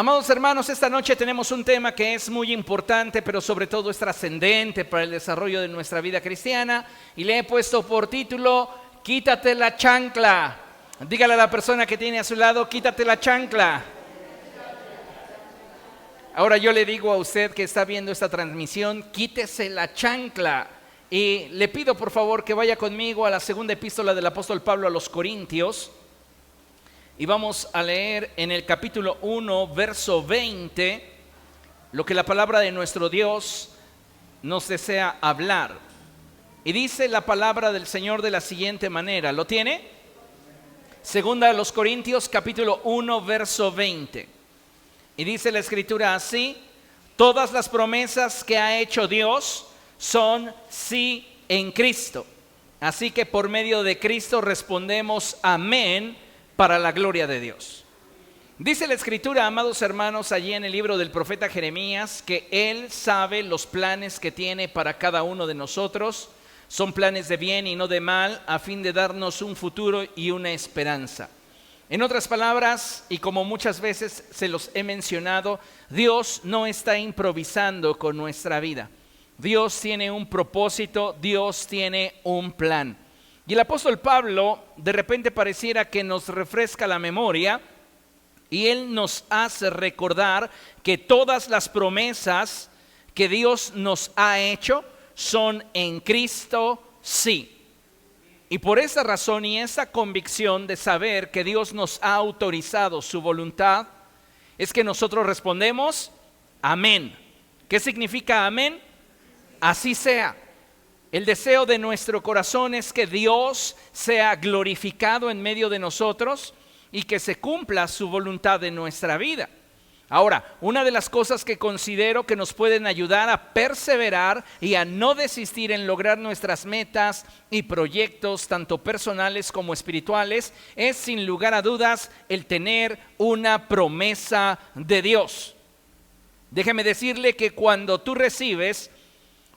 Amados hermanos, esta noche tenemos un tema que es muy importante, pero sobre todo es trascendente para el desarrollo de nuestra vida cristiana, y le he puesto por título, quítate la chancla. Dígale a la persona que tiene a su lado, quítate la chancla. Ahora yo le digo a usted que está viendo esta transmisión, quítese la chancla. Y le pido por favor que vaya conmigo a la segunda epístola del apóstol Pablo a los Corintios. Y vamos a leer en el capítulo 1, verso 20, lo que la palabra de nuestro Dios nos desea hablar. Y dice la palabra del Señor de la siguiente manera, ¿lo tiene? Segunda a los Corintios, capítulo 1, verso 20. Y dice la Escritura así: todas las promesas que ha hecho Dios son sí en Cristo. Así que por medio de Cristo respondemos amén para la gloria de Dios. Dice la Escritura, amados hermanos, allí en el libro del profeta Jeremías, que Él sabe los planes que tiene para cada uno de nosotros. Son planes de bien y no de mal, a fin de darnos un futuro y una esperanza. En otras palabras, y como muchas veces se los he mencionado, Dios no está improvisando con nuestra vida. Dios tiene un propósito, Dios tiene un plan. Y el apóstol Pablo de repente pareciera que nos refresca la memoria y él nos hace recordar que todas las promesas que Dios nos ha hecho son en Cristo sí. Y por esa razón y esa convicción de saber que Dios nos ha autorizado su voluntad, es que nosotros respondemos amén. ¿Qué significa amén? Así sea. El deseo de nuestro corazón es que Dios sea glorificado en medio de nosotros y que se cumpla su voluntad en nuestra vida. Ahora, una de las cosas que considero que nos pueden ayudar a perseverar y a no desistir en lograr nuestras metas y proyectos, tanto personales como espirituales, es sin lugar a dudas el tener una promesa de Dios. Déjeme decirle que cuando tú recibes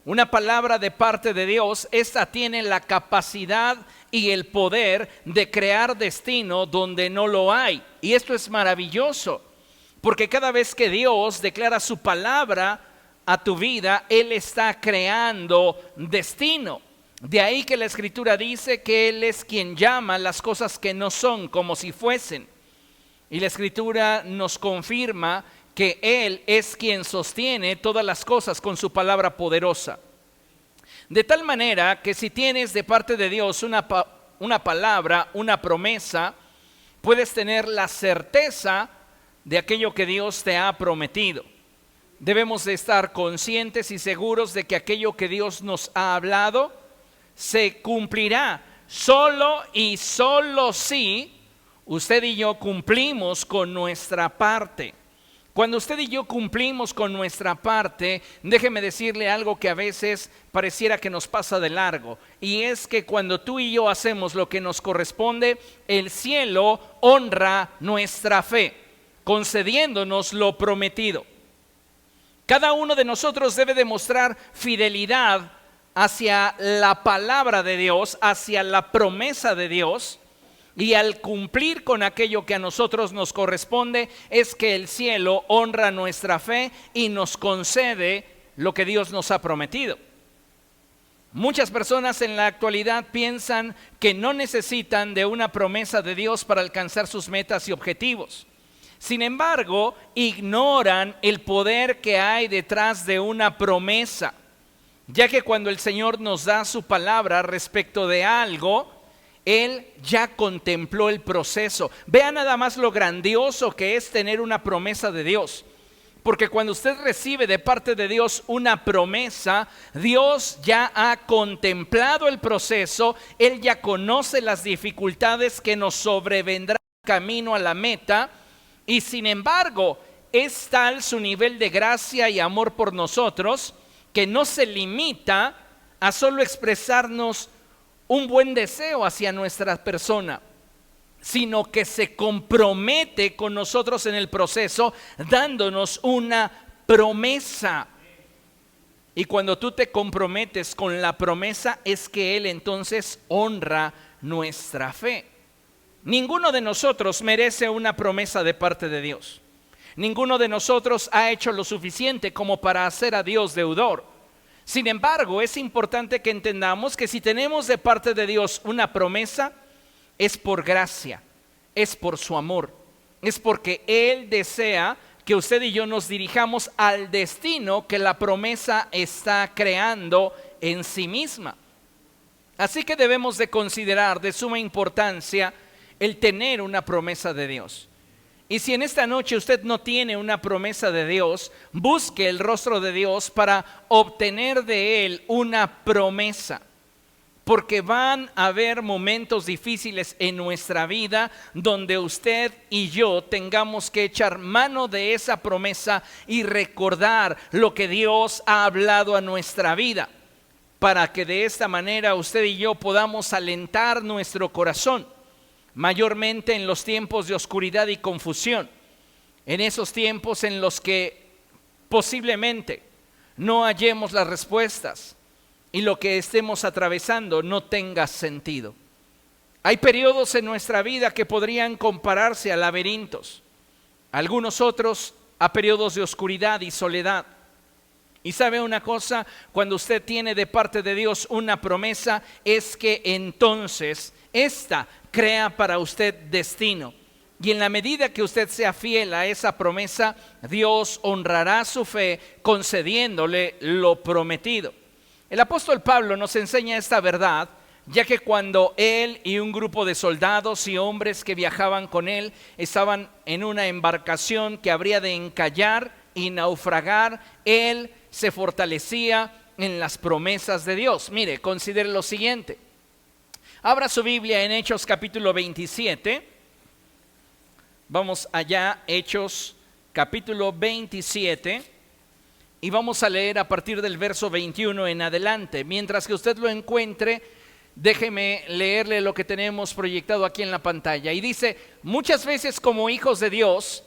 una palabra de parte de Dios, esta tiene la capacidad y el poder de crear destino donde no lo hay. Y esto es maravilloso, porque cada vez que Dios declara su palabra a tu vida, Él está creando destino. De ahí que la Escritura dice que Él es quien llama las cosas que no son como si fuesen. Y la Escritura nos confirma que Él es quien sostiene todas las cosas con su palabra poderosa. De tal manera que si tienes de parte de Dios una palabra, una promesa, puedes tener la certeza de aquello que Dios te ha prometido. Debemos de estar conscientes y seguros de que aquello que Dios nos ha hablado se cumplirá solo y solo si usted y yo cumplimos con nuestra parte. Cuando usted y yo cumplimos con nuestra parte, déjeme decirle algo que a veces pareciera que nos pasa de largo. Y es que cuando tú y yo hacemos lo que nos corresponde, el cielo honra nuestra fe, concediéndonos lo prometido. Cada uno de nosotros debe demostrar fidelidad hacia la palabra de Dios, hacia la promesa de Dios. Y al cumplir con aquello que a nosotros nos corresponde, es que el cielo honra nuestra fe y nos concede lo que Dios nos ha prometido. Muchas personas en la actualidad piensan que no necesitan de una promesa de Dios para alcanzar sus metas y objetivos. Sin embargo, ignoran el poder que hay detrás de una promesa, ya que cuando el Señor nos da su palabra respecto de algo, Él ya contempló el proceso. Vea nada más lo grandioso que es tener una promesa de Dios. Porque cuando usted recibe de parte de Dios una promesa, Dios ya ha contemplado el proceso. Él ya conoce las dificultades que nos sobrevendrán camino a la meta. Y sin embargo, es tal su nivel de gracia y amor por nosotros que no se limita a solo expresarnos un buen deseo hacia nuestra persona, sino que se compromete con nosotros en el proceso, dándonos una promesa. Y cuando tú te comprometes con la promesa, es que Él entonces honra nuestra fe. Ninguno de nosotros merece una promesa de parte de Dios. Ninguno de nosotros ha hecho lo suficiente como para hacer a Dios deudor. Sin embargo, es importante que entendamos que si tenemos de parte de Dios una promesa, es por gracia, es por su amor, es porque Él desea que usted y yo nos dirijamos al destino que la promesa está creando en sí misma. Así que debemos de considerar de suma importancia el tener una promesa de Dios. Y si en esta noche usted no tiene una promesa de Dios, busque el rostro de Dios para obtener de Él una promesa. Porque van a haber momentos difíciles en nuestra vida donde usted y yo tengamos que echar mano de esa promesa y recordar lo que Dios ha hablado a nuestra vida, para que de esta manera usted y yo podamos alentar nuestro corazón, mayormente en los tiempos de oscuridad y confusión, en esos tiempos en los que posiblemente no hallemos las respuestas y lo que estemos atravesando no tenga sentido. Hay periodos en nuestra vida que podrían compararse a laberintos, algunos otros a periodos de oscuridad y soledad. Y sabe una cosa, cuando usted tiene de parte de Dios una promesa, es que entonces esta crea para usted destino. Y en la medida que usted sea fiel a esa promesa, Dios honrará su fe concediéndole lo prometido. El apóstol Pablo nos enseña esta verdad, ya que cuando él y un grupo de soldados y hombres que viajaban con él estaban en una embarcación que habría de encallar y naufragar, él se fortalecía en las promesas de Dios. Mire, considere lo siguiente. Abra su Biblia en Hechos capítulo 27. Vamos allá, Hechos capítulo 27. Y vamos a leer a partir del verso 21 en adelante. Mientras que usted lo encuentre, déjeme leerle lo que tenemos proyectado aquí en la pantalla. Y dice: muchas veces como hijos de Dios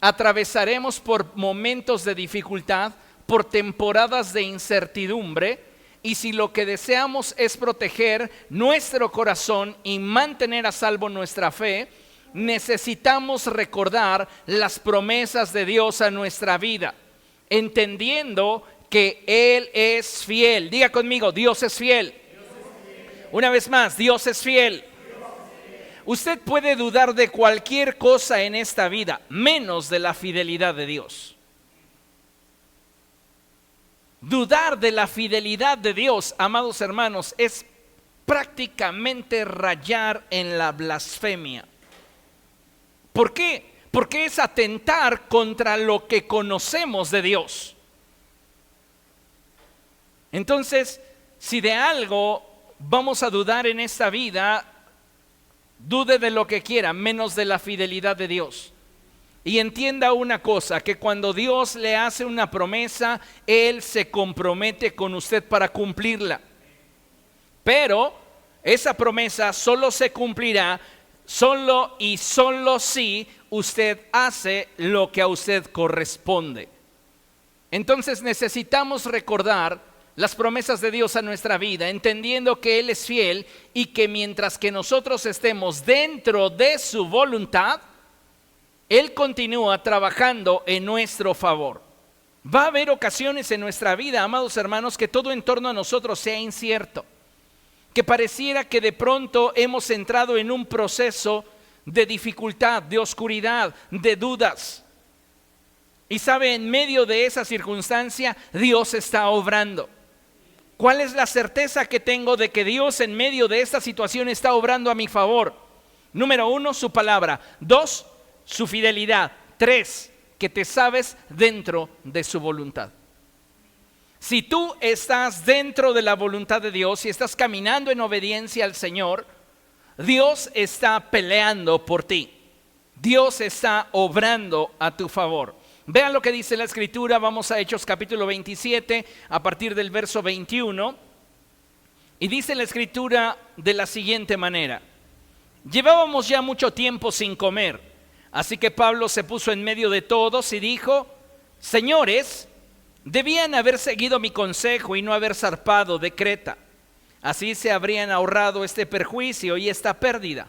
atravesaremos por momentos de dificultad, por temporadas de incertidumbre, y si lo que deseamos es proteger nuestro corazón y mantener a salvo nuestra fe, necesitamos recordar las promesas de Dios a nuestra vida, entendiendo que Él es fiel. Diga conmigo: Dios es fiel. Dios es fiel. Una vez más, Dios es fiel. Dios es fiel. Usted puede dudar de cualquier cosa en esta vida, menos de la fidelidad de Dios. Dudar de la fidelidad de Dios, amados hermanos, es prácticamente rayar en la blasfemia. ¿Por qué? Porque es atentar contra lo que conocemos de Dios. Entonces, si de algo vamos a dudar en esta vida, dude de lo que quiera, menos de la fidelidad de Dios. Y entienda una cosa, que cuando Dios le hace una promesa, Él se compromete con usted para cumplirla. Pero esa promesa solo se cumplirá solo y solo si usted hace lo que a usted corresponde. Entonces necesitamos recordar las promesas de Dios a nuestra vida, entendiendo que Él es fiel y que mientras que nosotros estemos dentro de su voluntad, Él continúa trabajando en nuestro favor. Va a haber ocasiones en nuestra vida, amados hermanos, que todo en torno a nosotros sea incierto, que pareciera que de pronto hemos entrado en un proceso de dificultad, de oscuridad, de dudas. Y sabe, en medio de esa circunstancia, Dios está obrando. ¿Cuál es la certeza que tengo de que Dios en medio de esta situación está obrando a mi favor? Número 1, su palabra. 2, su fidelidad. 3, que te sabes dentro de su voluntad. Si tú estás dentro de la voluntad de Dios y estás caminando en obediencia al Señor, Dios está peleando por ti. Dios está obrando a tu favor. Vean lo que dice la Escritura. Vamos a Hechos capítulo 27 a partir del verso 21. Y dice la Escritura de la siguiente manera: llevábamos ya mucho tiempo sin comer, así que Pablo se puso en medio de todos y dijo: señores, debían haber seguido mi consejo y no haber zarpado de Creta. Así se habrían ahorrado este perjuicio y esta pérdida.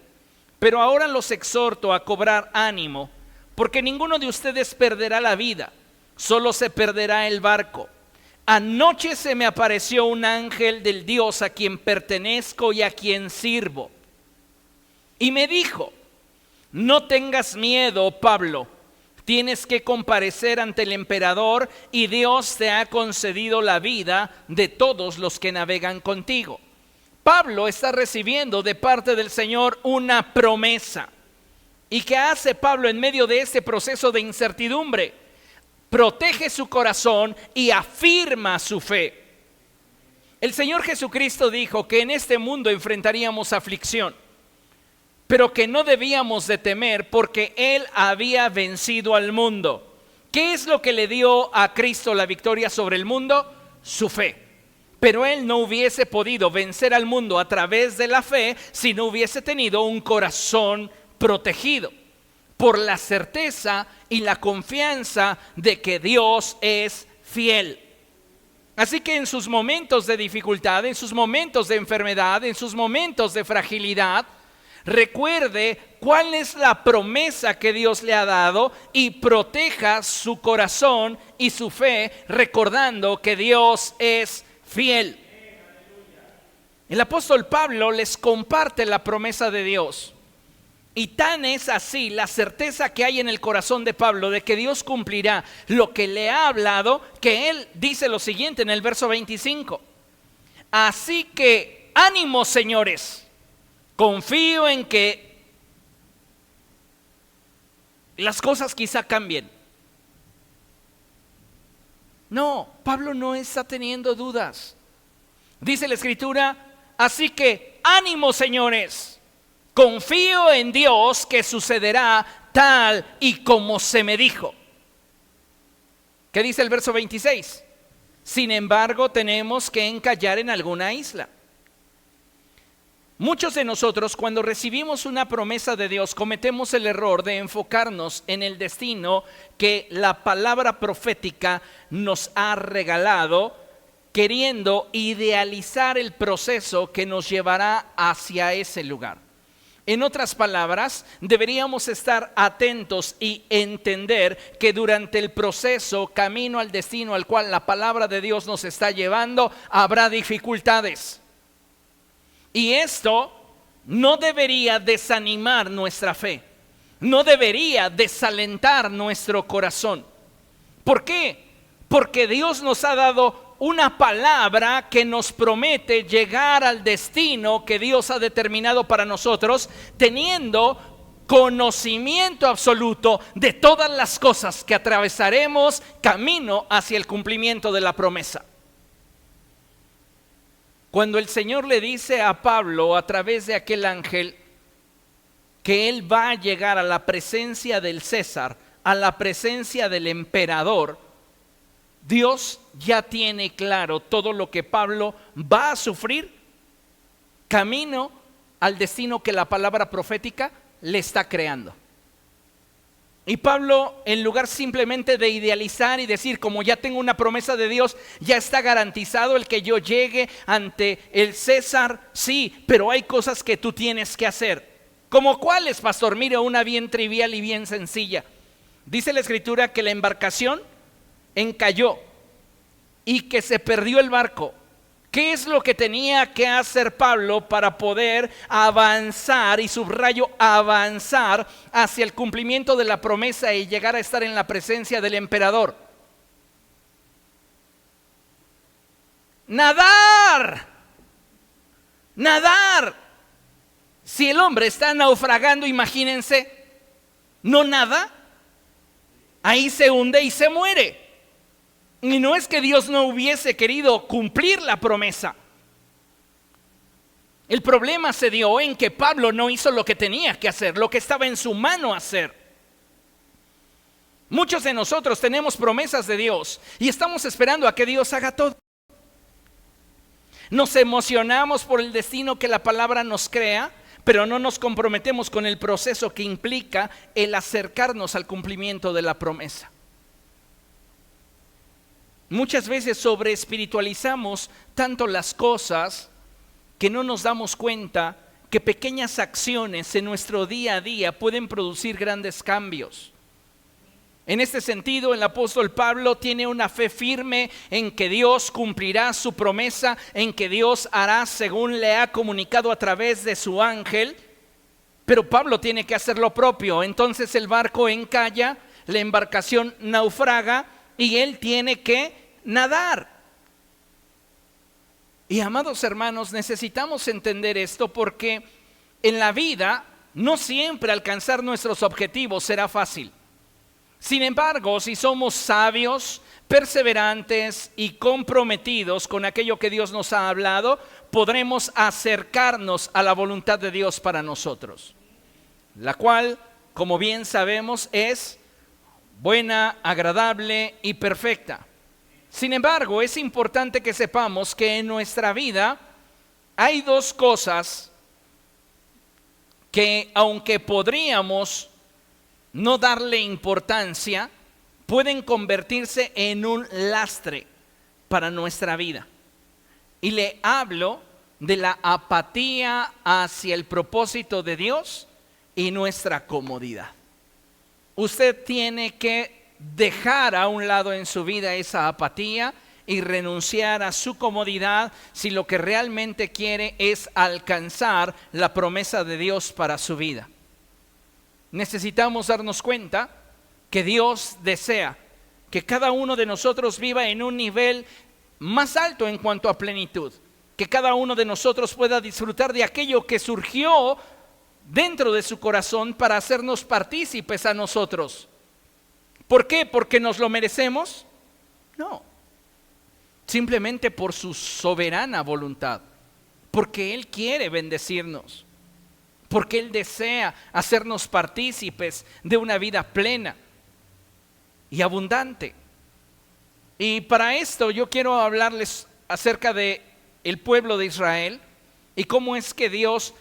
Pero ahora los exhorto a cobrar ánimo, porque ninguno de ustedes perderá la vida, solo se perderá el barco. Anoche se me apareció un ángel del Dios a quien pertenezco y a quien sirvo. Y me dijo: no tengas miedo, Pablo, tienes que comparecer ante el emperador y Dios te ha concedido la vida de todos los que navegan contigo. Pablo está recibiendo de parte del Señor una promesa. ¿Y qué hace Pablo en medio de este proceso de incertidumbre? Protege su corazón y afirma su fe. El Señor Jesucristo dijo que en este mundo enfrentaríamos aflicción, pero que no debíamos de temer porque Él había vencido al mundo. ¿Qué es lo que le dio a Cristo la victoria sobre el mundo? Su fe. Pero Él no hubiese podido vencer al mundo a través de la fe si no hubiese tenido un corazón protegido por la certeza y la confianza de que Dios es fiel. Así que en sus momentos de dificultad, en sus momentos de enfermedad, en sus momentos de fragilidad, recuerde cuál es la promesa que Dios le ha dado y proteja su corazón y su fe recordando que Dios es fiel. El apóstol Pablo les comparte la promesa de Dios. Y tan es así la certeza que hay en el corazón de Pablo de que Dios cumplirá lo que le ha hablado, que él dice lo siguiente en el verso 25. Así que ánimo, señores, confío en que las cosas quizá cambien. No, Pablo no está teniendo dudas. Dice la Escritura, así que ánimo, señores. Confío en Dios que sucederá tal y como se me dijo. ¿Qué dice el verso 26? Sin embargo, tenemos que encallar en alguna isla. Muchos de nosotros, cuando recibimos una promesa de Dios, cometemos el error de enfocarnos en el destino que la palabra profética nos ha regalado, queriendo idealizar el proceso que nos llevará hacia ese lugar. En otras palabras, deberíamos estar atentos y entender que durante el proceso, camino al destino al cual la palabra de Dios nos está llevando, habrá dificultades. Y esto no debería desanimar nuestra fe, no debería desalentar nuestro corazón. ¿Por qué? Porque Dios nos ha dado una palabra que nos promete llegar al destino que Dios ha determinado para nosotros, teniendo conocimiento absoluto de todas las cosas que atravesaremos camino hacia el cumplimiento de la promesa. Cuando el Señor le dice a Pablo a través de aquel ángel que él va a llegar a la presencia del César, a la presencia del emperador, Dios ya tiene claro todo lo que Pablo va a sufrir camino al destino que la palabra profética le está creando. Y Pablo, en lugar simplemente de idealizar y decir, como ya tengo una promesa de Dios, ya está garantizado el que yo llegue ante el César, sí, pero hay cosas que tú tienes que hacer. ¿Como cuáles, pastor? Mire, una bien trivial y bien sencilla. Dice la Escritura que la embarcación encalló y que se perdió el barco. ¿Qué es lo que tenía que hacer Pablo para poder avanzar, y subrayo avanzar, hacia el cumplimiento de la promesa y llegar a estar en la presencia del emperador? Nadar. Nadar. Si el hombre está naufragando, imagínense, no nada, ahí se hunde y se muere. Y no es que Dios no hubiese querido cumplir la promesa. El problema se dio en que Pablo no hizo lo que tenía que hacer, lo que estaba en su mano hacer. Muchos de nosotros tenemos promesas de Dios y estamos esperando a que Dios haga todo. Nos emocionamos por el destino que la palabra nos crea, pero no nos comprometemos con el proceso que implica el acercarnos al cumplimiento de la promesa. Muchas veces sobreespiritualizamos tanto las cosas que no nos damos cuenta que pequeñas acciones en nuestro día a día pueden producir grandes cambios. En este sentido, el apóstol Pablo tiene una fe firme en que Dios cumplirá su promesa, en que Dios hará según le ha comunicado a través de su ángel, pero Pablo tiene que hacer lo propio. Entonces el barco encalla, la embarcación naufraga y él tiene que nadar. Y amados hermanos, necesitamos entender esto porque en la vida no siempre alcanzar nuestros objetivos será fácil. Sin embargo, si somos sabios, perseverantes y comprometidos con aquello que Dios nos ha hablado, podremos acercarnos a la voluntad de Dios para nosotros, la cual, como bien sabemos, es buena, agradable y perfecta. Sin embargo, es importante que sepamos que en nuestra vida hay dos cosas que, aunque podríamos no darle importancia, pueden convertirse en un lastre para nuestra vida. Y le hablo de la apatía hacia el propósito de Dios y nuestra comodidad. Usted tiene que dejar a un lado en su vida esa apatía y renunciar a su comodidad si lo que realmente quiere es alcanzar la promesa de Dios para su vida. Necesitamos darnos cuenta que Dios desea que cada uno de nosotros viva en un nivel más alto en cuanto a plenitud, que cada uno de nosotros pueda disfrutar de aquello que surgió dentro de su corazón para hacernos partícipes a nosotros. ¿Por qué? ¿Porque nos lo merecemos? No, simplemente por su soberana voluntad, porque Él quiere bendecirnos, porque Él desea hacernos partícipes de una vida plena y abundante. Y para esto yo quiero hablarles acerca de el pueblo de Israel y cómo es que Dios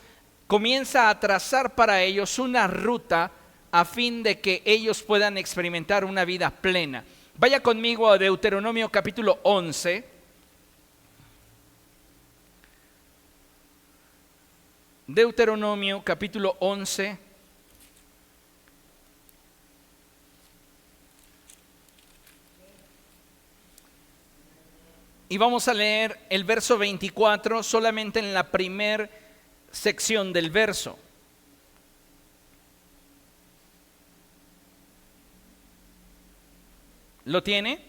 comienza a trazar para ellos una ruta a fin de que ellos puedan experimentar una vida plena. Vaya conmigo a Deuteronomio capítulo 11. Deuteronomio capítulo 11. Y vamos a leer el verso 24 solamente en la primera sección del verso. ¿Lo tiene?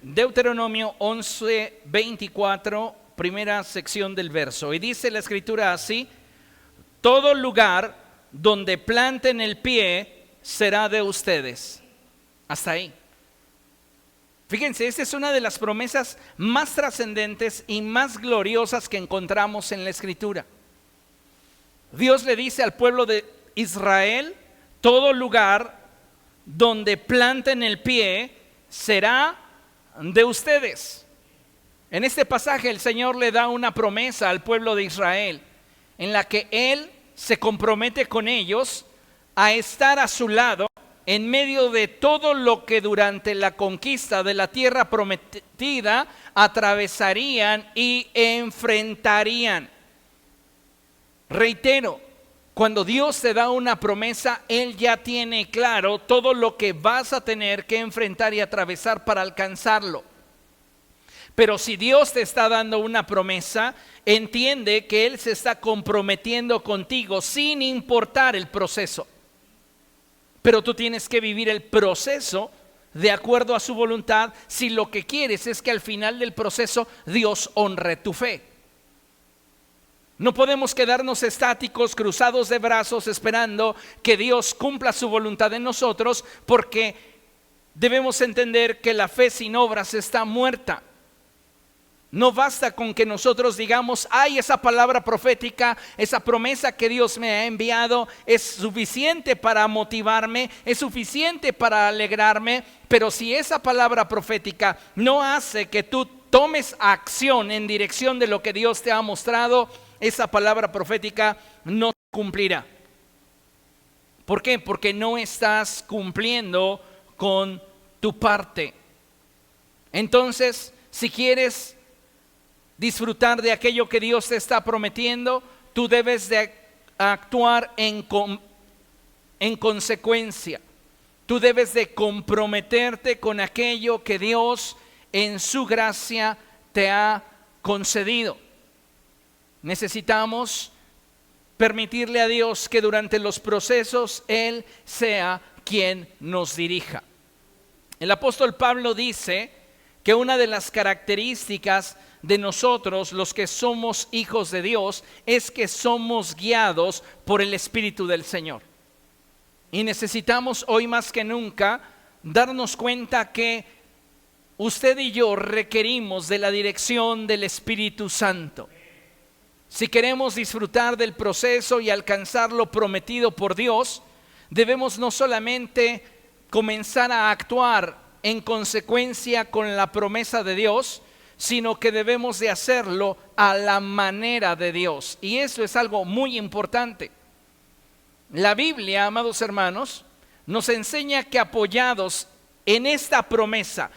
Deuteronomio 11, 24, primera sección del verso. Y dice la escritura así: todo lugar donde planten el pie será de ustedes. Hasta ahí. Fíjense, esta es una de las promesas más trascendentes y más gloriosas que encontramos en la escritura. Dios le dice al pueblo de Israel: todo lugar donde planten el pie será de ustedes. En este pasaje el Señor le da una promesa al pueblo de Israel en la que Él se compromete con ellos a estar a su lado en medio de todo lo que durante la conquista de la tierra prometida atravesarían y enfrentarían. Reitero, cuando Dios te da una promesa, Él ya tiene claro todo lo que vas a tener que enfrentar y atravesar para alcanzarlo. Pero si Dios te está dando una promesa, entiende que Él se está comprometiendo contigo sin importar el proceso. Pero tú tienes que vivir el proceso de acuerdo a su voluntad si lo que quieres es que al final del proceso Dios honre tu fe. No podemos quedarnos estáticos, cruzados de brazos, esperando que Dios cumpla su voluntad en nosotros, porque debemos entender que la fe sin obras está muerta. No basta con que nosotros digamos: ay, esa palabra profética, esa promesa que Dios me ha enviado es suficiente para motivarme, es suficiente para alegrarme, pero si esa palabra profética no hace que tú tomes acción en dirección de lo que Dios te ha mostrado, esa palabra profética no se cumplirá. ¿Por qué? Porque no estás cumpliendo con tu parte. Entonces, si quieres disfrutar de aquello que Dios te está prometiendo, tú debes de actuar en consecuencia. Tú debes de comprometerte con aquello que Dios en su gracia te ha concedido. Necesitamos permitirle a Dios que durante los procesos Él sea quien nos dirija. El apóstol Pablo dice que una de las características de nosotros, los que somos hijos de Dios, es que somos guiados por el Espíritu del Señor. Y necesitamos hoy más que nunca darnos cuenta que usted y yo requerimos de la dirección del Espíritu Santo. Si queremos disfrutar del proceso y alcanzar lo prometido por Dios, debemos no solamente comenzar a actuar en consecuencia con la promesa de Dios, sino que debemos de hacerlo a la manera de Dios. Y eso es algo muy importante. La Biblia, amados hermanos, nos enseña que apoyados en esta promesa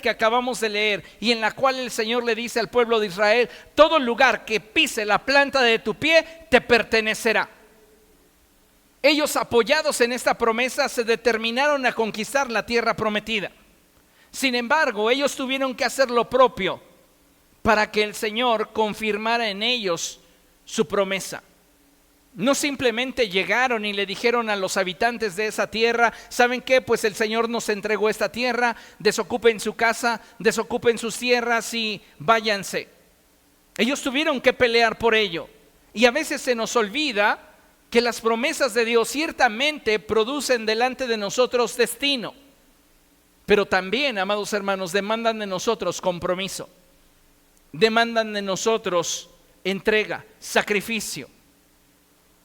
que acabamos de leer y en la cual el Señor le dice al pueblo de Israel: todo lugar que pise la planta de tu pie te pertenecerá. Ellos, apoyados en esta promesa, se determinaron a conquistar la tierra prometida. Sin embargo, ellos tuvieron que hacer lo propio para que el Señor confirmara en ellos su promesa. No simplemente llegaron y le dijeron a los habitantes de esa tierra: ¿saben qué? Pues el Señor nos entregó esta tierra, desocupen su casa, desocupen sus tierras y váyanse. Ellos tuvieron que pelear por ello. Y a veces se nos olvida que las promesas de Dios ciertamente producen delante de nosotros destino, pero también, amados hermanos, demandan de nosotros compromiso, demandan de nosotros entrega, sacrificio.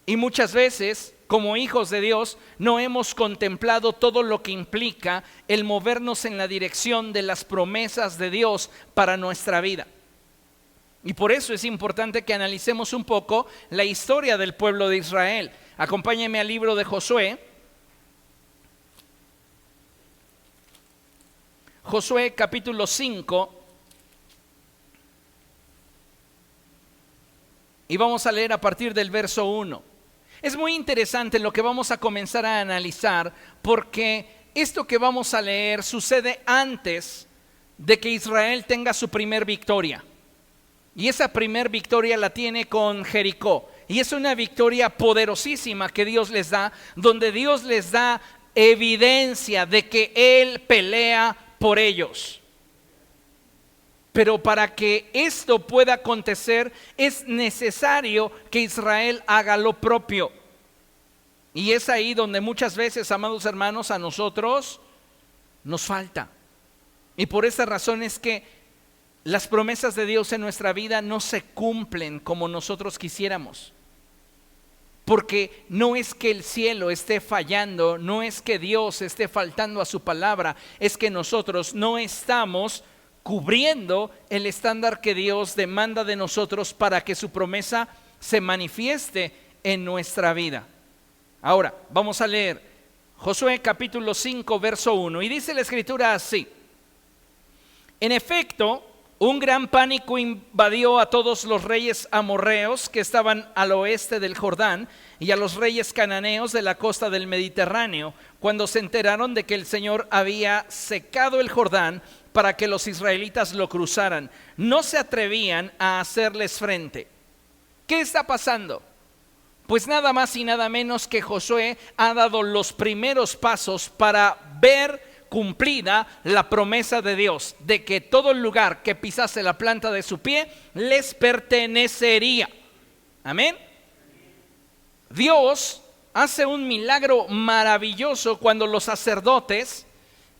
Y muchas veces, como hijos de Dios, no hemos contemplado todo lo que implica el movernos en la dirección de las promesas de Dios para nuestra vida. Y por eso es importante que analicemos un poco la historia del pueblo de Israel. Acompáñenme al libro de Josué. Josué capítulo 5. Y vamos a leer a partir del verso 1. Es muy interesante lo que vamos a comenzar a analizar, porque esto que vamos a leer sucede antes de que Israel tenga su primer victoria. Y esa primer victoria la tiene con Jericó. Y es una victoria poderosísima que Dios les da, donde Dios les da evidencia de que Él pelea por ellos. Pero para que esto pueda acontecer, es necesario que Israel haga lo propio. Y es ahí donde muchas veces, amados hermanos, a nosotros nos falta. Y por esa razón es que las promesas de Dios en nuestra vida no se cumplen como nosotros quisiéramos. Porque no es que el cielo esté fallando, no es que Dios esté faltando a su palabra, es que nosotros no estamos cubriendo el estándar que Dios demanda de nosotros para que su promesa se manifieste en nuestra vida. Ahora, vamos a leer Josué capítulo 5, verso 1. Y dice la escritura así: en efecto, un gran pánico invadió a todos los reyes amorreos que estaban al oeste del Jordán y a los reyes cananeos de la costa del Mediterráneo, cuando se enteraron de que el Señor había secado el Jordán para que los israelitas lo cruzaran. No se atrevían a hacerles frente. ¿Qué está pasando? Pues nada más y nada menos que Josué ha dado los primeros pasos para ver cumplida la promesa de Dios, de que todo lugar que pisase la planta de su pie les pertenecería. Amén. Dios hace un milagro maravilloso cuando los sacerdotes,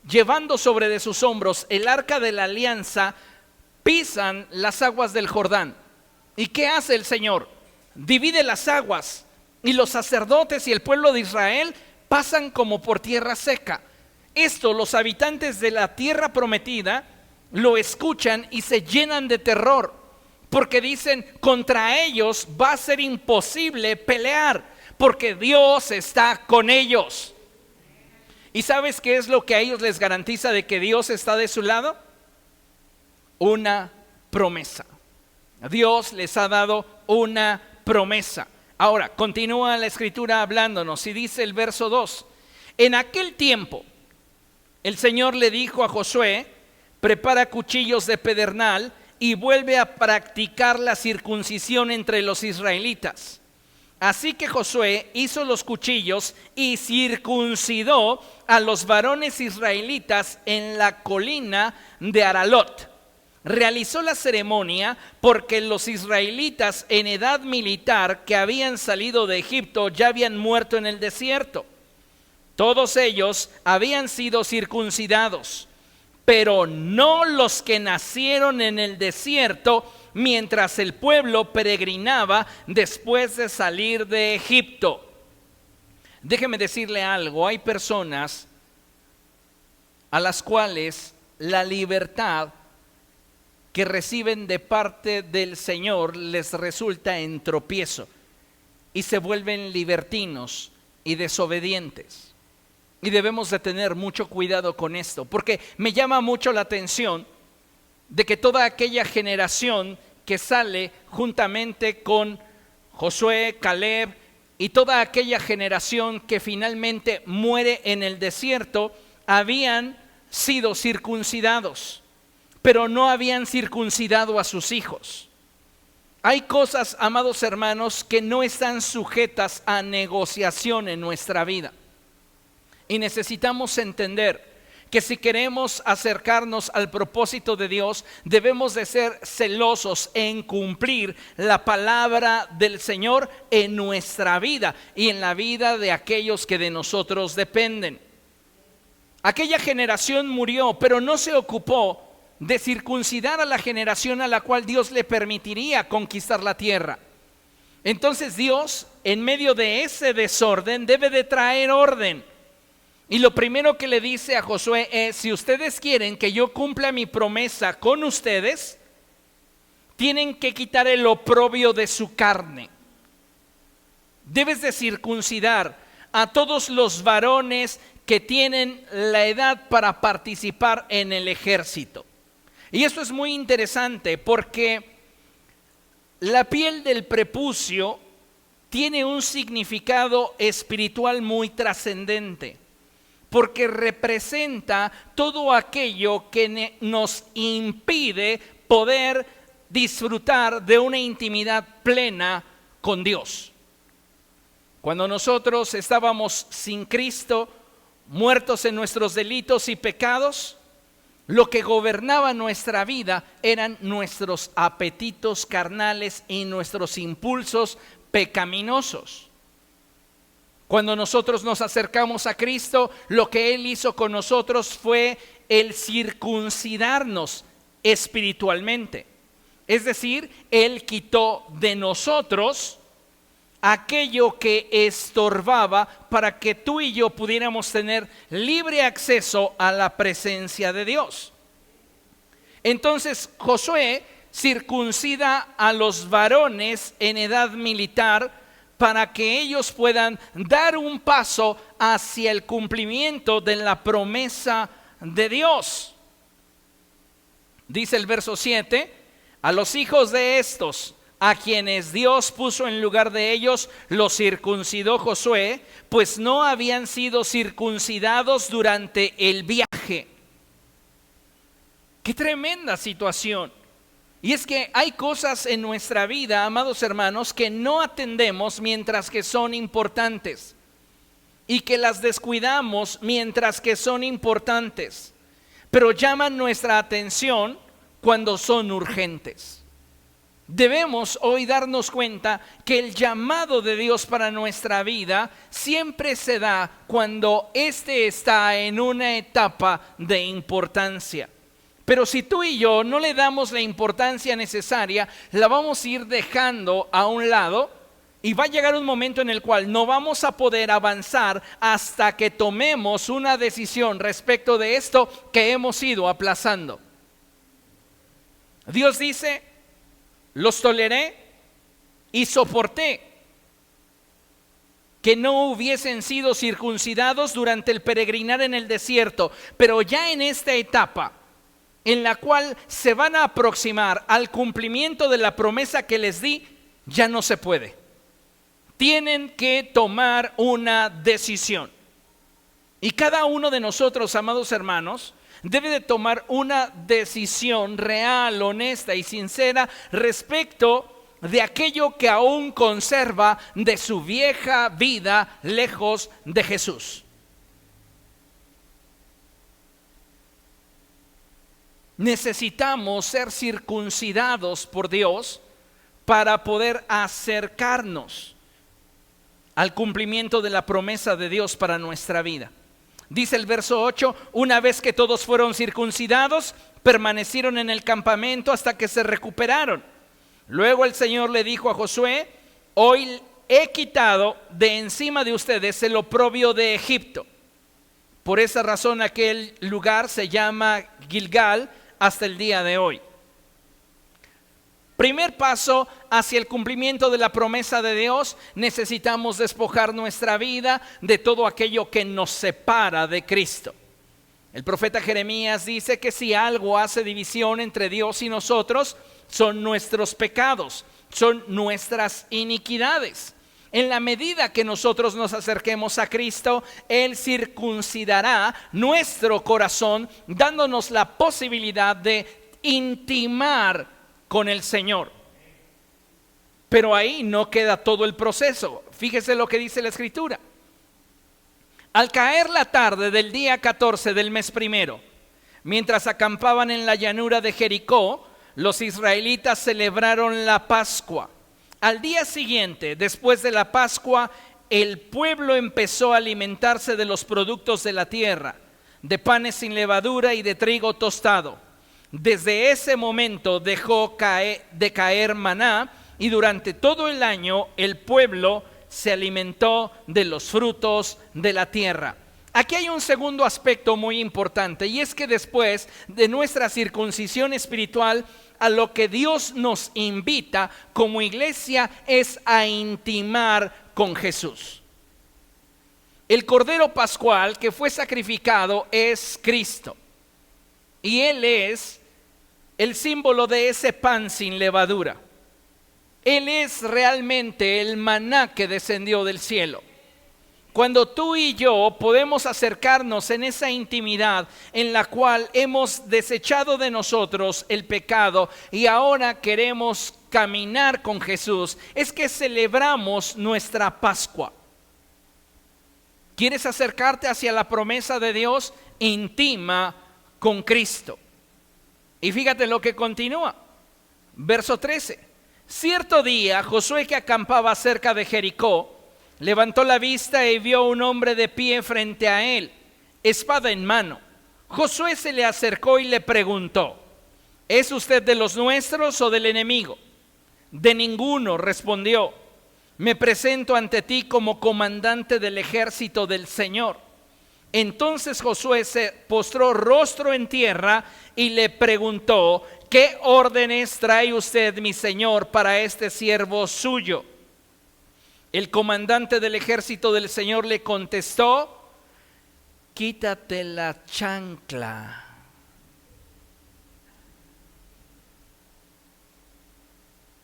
llevando sobre de sus hombros el arca de la alianza, pisan las aguas del Jordán. ¿Y qué hace el Señor? Divide las aguas y los sacerdotes y el pueblo de Israel pasan como por tierra seca. Esto los habitantes de la tierra prometida lo escuchan y se llenan de terror, porque dicen: contra ellos va a ser imposible pelear, porque Dios está con ellos. ¿Y sabes qué es lo que a ellos les garantiza de que Dios está de su lado? Una promesa. Dios les ha dado una promesa. Ahora, continúa la escritura hablándonos y dice el verso 2: En aquel tiempo, el Señor le dijo a Josué: prepara cuchillos de pedernal y vuelve a practicar la circuncisión entre los israelitas. Así que Josué hizo los cuchillos y circuncidó a los varones israelitas en la colina de Aralot. Realizó la ceremonia porque los israelitas en edad militar que habían salido de Egipto ya habían muerto en el desierto. Todos ellos habían sido circuncidados, pero no los que nacieron en el desierto mientras el pueblo peregrinaba después de salir de Egipto. Déjeme decirle algo: hay personas a las cuales la libertad que reciben de parte del Señor les resulta en tropiezo y se vuelven libertinos y desobedientes. Y debemos de tener mucho cuidado con esto, porque me llama mucho la atención de que toda aquella generación que sale juntamente con Josué, Caleb y toda aquella generación que finalmente muere en el desierto, habían sido circuncidados, pero no habían circuncidado a sus hijos. Hay cosas, amados hermanos, que no están sujetas a negociación en nuestra vida. Y necesitamos entender que si queremos acercarnos al propósito de Dios, debemos de ser celosos en cumplir la palabra del Señor en nuestra vida y en la vida de aquellos que de nosotros dependen. Aquella generación murió, pero no se ocupó de circuncidar a la generación a la cual Dios le permitiría conquistar la tierra. Entonces Dios, en medio de ese desorden, debe de traer orden. Y lo primero que le dice a Josué es: si ustedes quieren que yo cumpla mi promesa con ustedes, tienen que quitar el oprobio de su carne. Debes de circuncidar a todos los varones que tienen la edad para participar en el ejército. Y esto es muy interesante porque la piel del prepucio tiene un significado espiritual muy trascendente, porque representa todo aquello que nos impide poder disfrutar de una intimidad plena con Dios. Cuando nosotros estábamos sin Cristo, muertos en nuestros delitos y pecados, lo que gobernaba nuestra vida eran nuestros apetitos carnales y nuestros impulsos pecaminosos. Cuando nosotros nos acercamos a Cristo, lo que Él hizo con nosotros fue el circuncidarnos espiritualmente. Es decir, Él quitó de nosotros aquello que estorbaba para que tú y yo pudiéramos tener libre acceso a la presencia de Dios. Entonces Josué circuncida a los varones en edad militar para que ellos puedan dar un paso hacia el cumplimiento de la promesa de Dios. Dice el verso 7: a los hijos de estos, a quienes Dios puso en lugar de ellos, los circuncidó Josué, pues no habían sido circuncidados durante el viaje. ¡Qué tremenda situación! Y es que hay cosas en nuestra vida, amados hermanos, que no atendemos mientras que son importantes y que las descuidamos mientras que son importantes, pero llaman nuestra atención cuando son urgentes. Debemos hoy darnos cuenta que el llamado de Dios para nuestra vida siempre se da cuando éste está en una etapa de importancia. Pero si tú y yo no le damos la importancia necesaria, la vamos a ir dejando a un lado y va a llegar un momento en el cual no vamos a poder avanzar hasta que tomemos una decisión respecto de esto que hemos ido aplazando. Dios dice: los toleré y soporté que no hubiesen sido circuncidados durante el peregrinar en el desierto, pero ya en esta etapa en la cual se van a aproximar al cumplimiento de la promesa que les di, ya no se puede. Tienen que tomar una decisión. Y cada uno de nosotros, amados hermanos, debe de tomar una decisión real, honesta y sincera respecto de aquello que aún conserva de su vieja vida lejos de Jesús. Necesitamos ser circuncidados por Dios para poder acercarnos al cumplimiento de la promesa de Dios para nuestra vida. Dice el verso 8, una vez que todos fueron circuncidados, permanecieron en el campamento hasta que se recuperaron. Luego el Señor le dijo a Josué, hoy he quitado de encima de ustedes el oprobio de Egipto. Por esa razón aquel lugar se llama Gilgal hasta el día de hoy. Primer paso hacia el cumplimiento de la promesa de Dios, necesitamos despojar nuestra vida de todo aquello que nos separa de Cristo. El profeta Jeremías dice que si algo hace división entre Dios y nosotros, son nuestros pecados, son nuestras iniquidades. En la medida que nosotros nos acerquemos a Cristo, Él circuncidará nuestro corazón, dándonos la posibilidad de intimar con el Señor. Pero ahí no queda todo el proceso. Fíjese lo que dice la Escritura. Al caer la tarde del día 14 del mes primero, mientras acampaban en la llanura de Jericó, los israelitas celebraron la Pascua. Al día siguiente, después de la Pascua, el pueblo empezó a alimentarse de los productos de la tierra, de panes sin levadura y de trigo tostado. Desde ese momento dejó de caer maná y durante todo el año el pueblo se alimentó de los frutos de la tierra. Aquí hay un segundo aspecto muy importante, y es que después de nuestra circuncisión espiritual, a lo que Dios nos invita como iglesia es a intimar con Jesús. El Cordero Pascual que fue sacrificado es Cristo, y Él es el símbolo de ese pan sin levadura. Él es realmente el maná que descendió del cielo. Cuando tú y yo podemos acercarnos en esa intimidad en la cual hemos desechado de nosotros el pecado y ahora queremos caminar con Jesús, es que celebramos nuestra Pascua. ¿Quieres acercarte hacia la promesa de Dios? Intima con Cristo. Y fíjate lo que continúa. Verso 13. Cierto día, Josué, que acampaba cerca de Jericó, levantó la vista y vio un hombre de pie frente a él, espada en mano. Josué se le acercó y le preguntó: ¿es usted de los nuestros o del enemigo? De ninguno, respondió. Me presento ante ti como comandante del ejército del Señor. Entonces Josué se postró rostro en tierra y le preguntó: ¿qué órdenes trae usted, mi señor, para este siervo suyo? El comandante del ejército del Señor le contestó: quítate la chancla.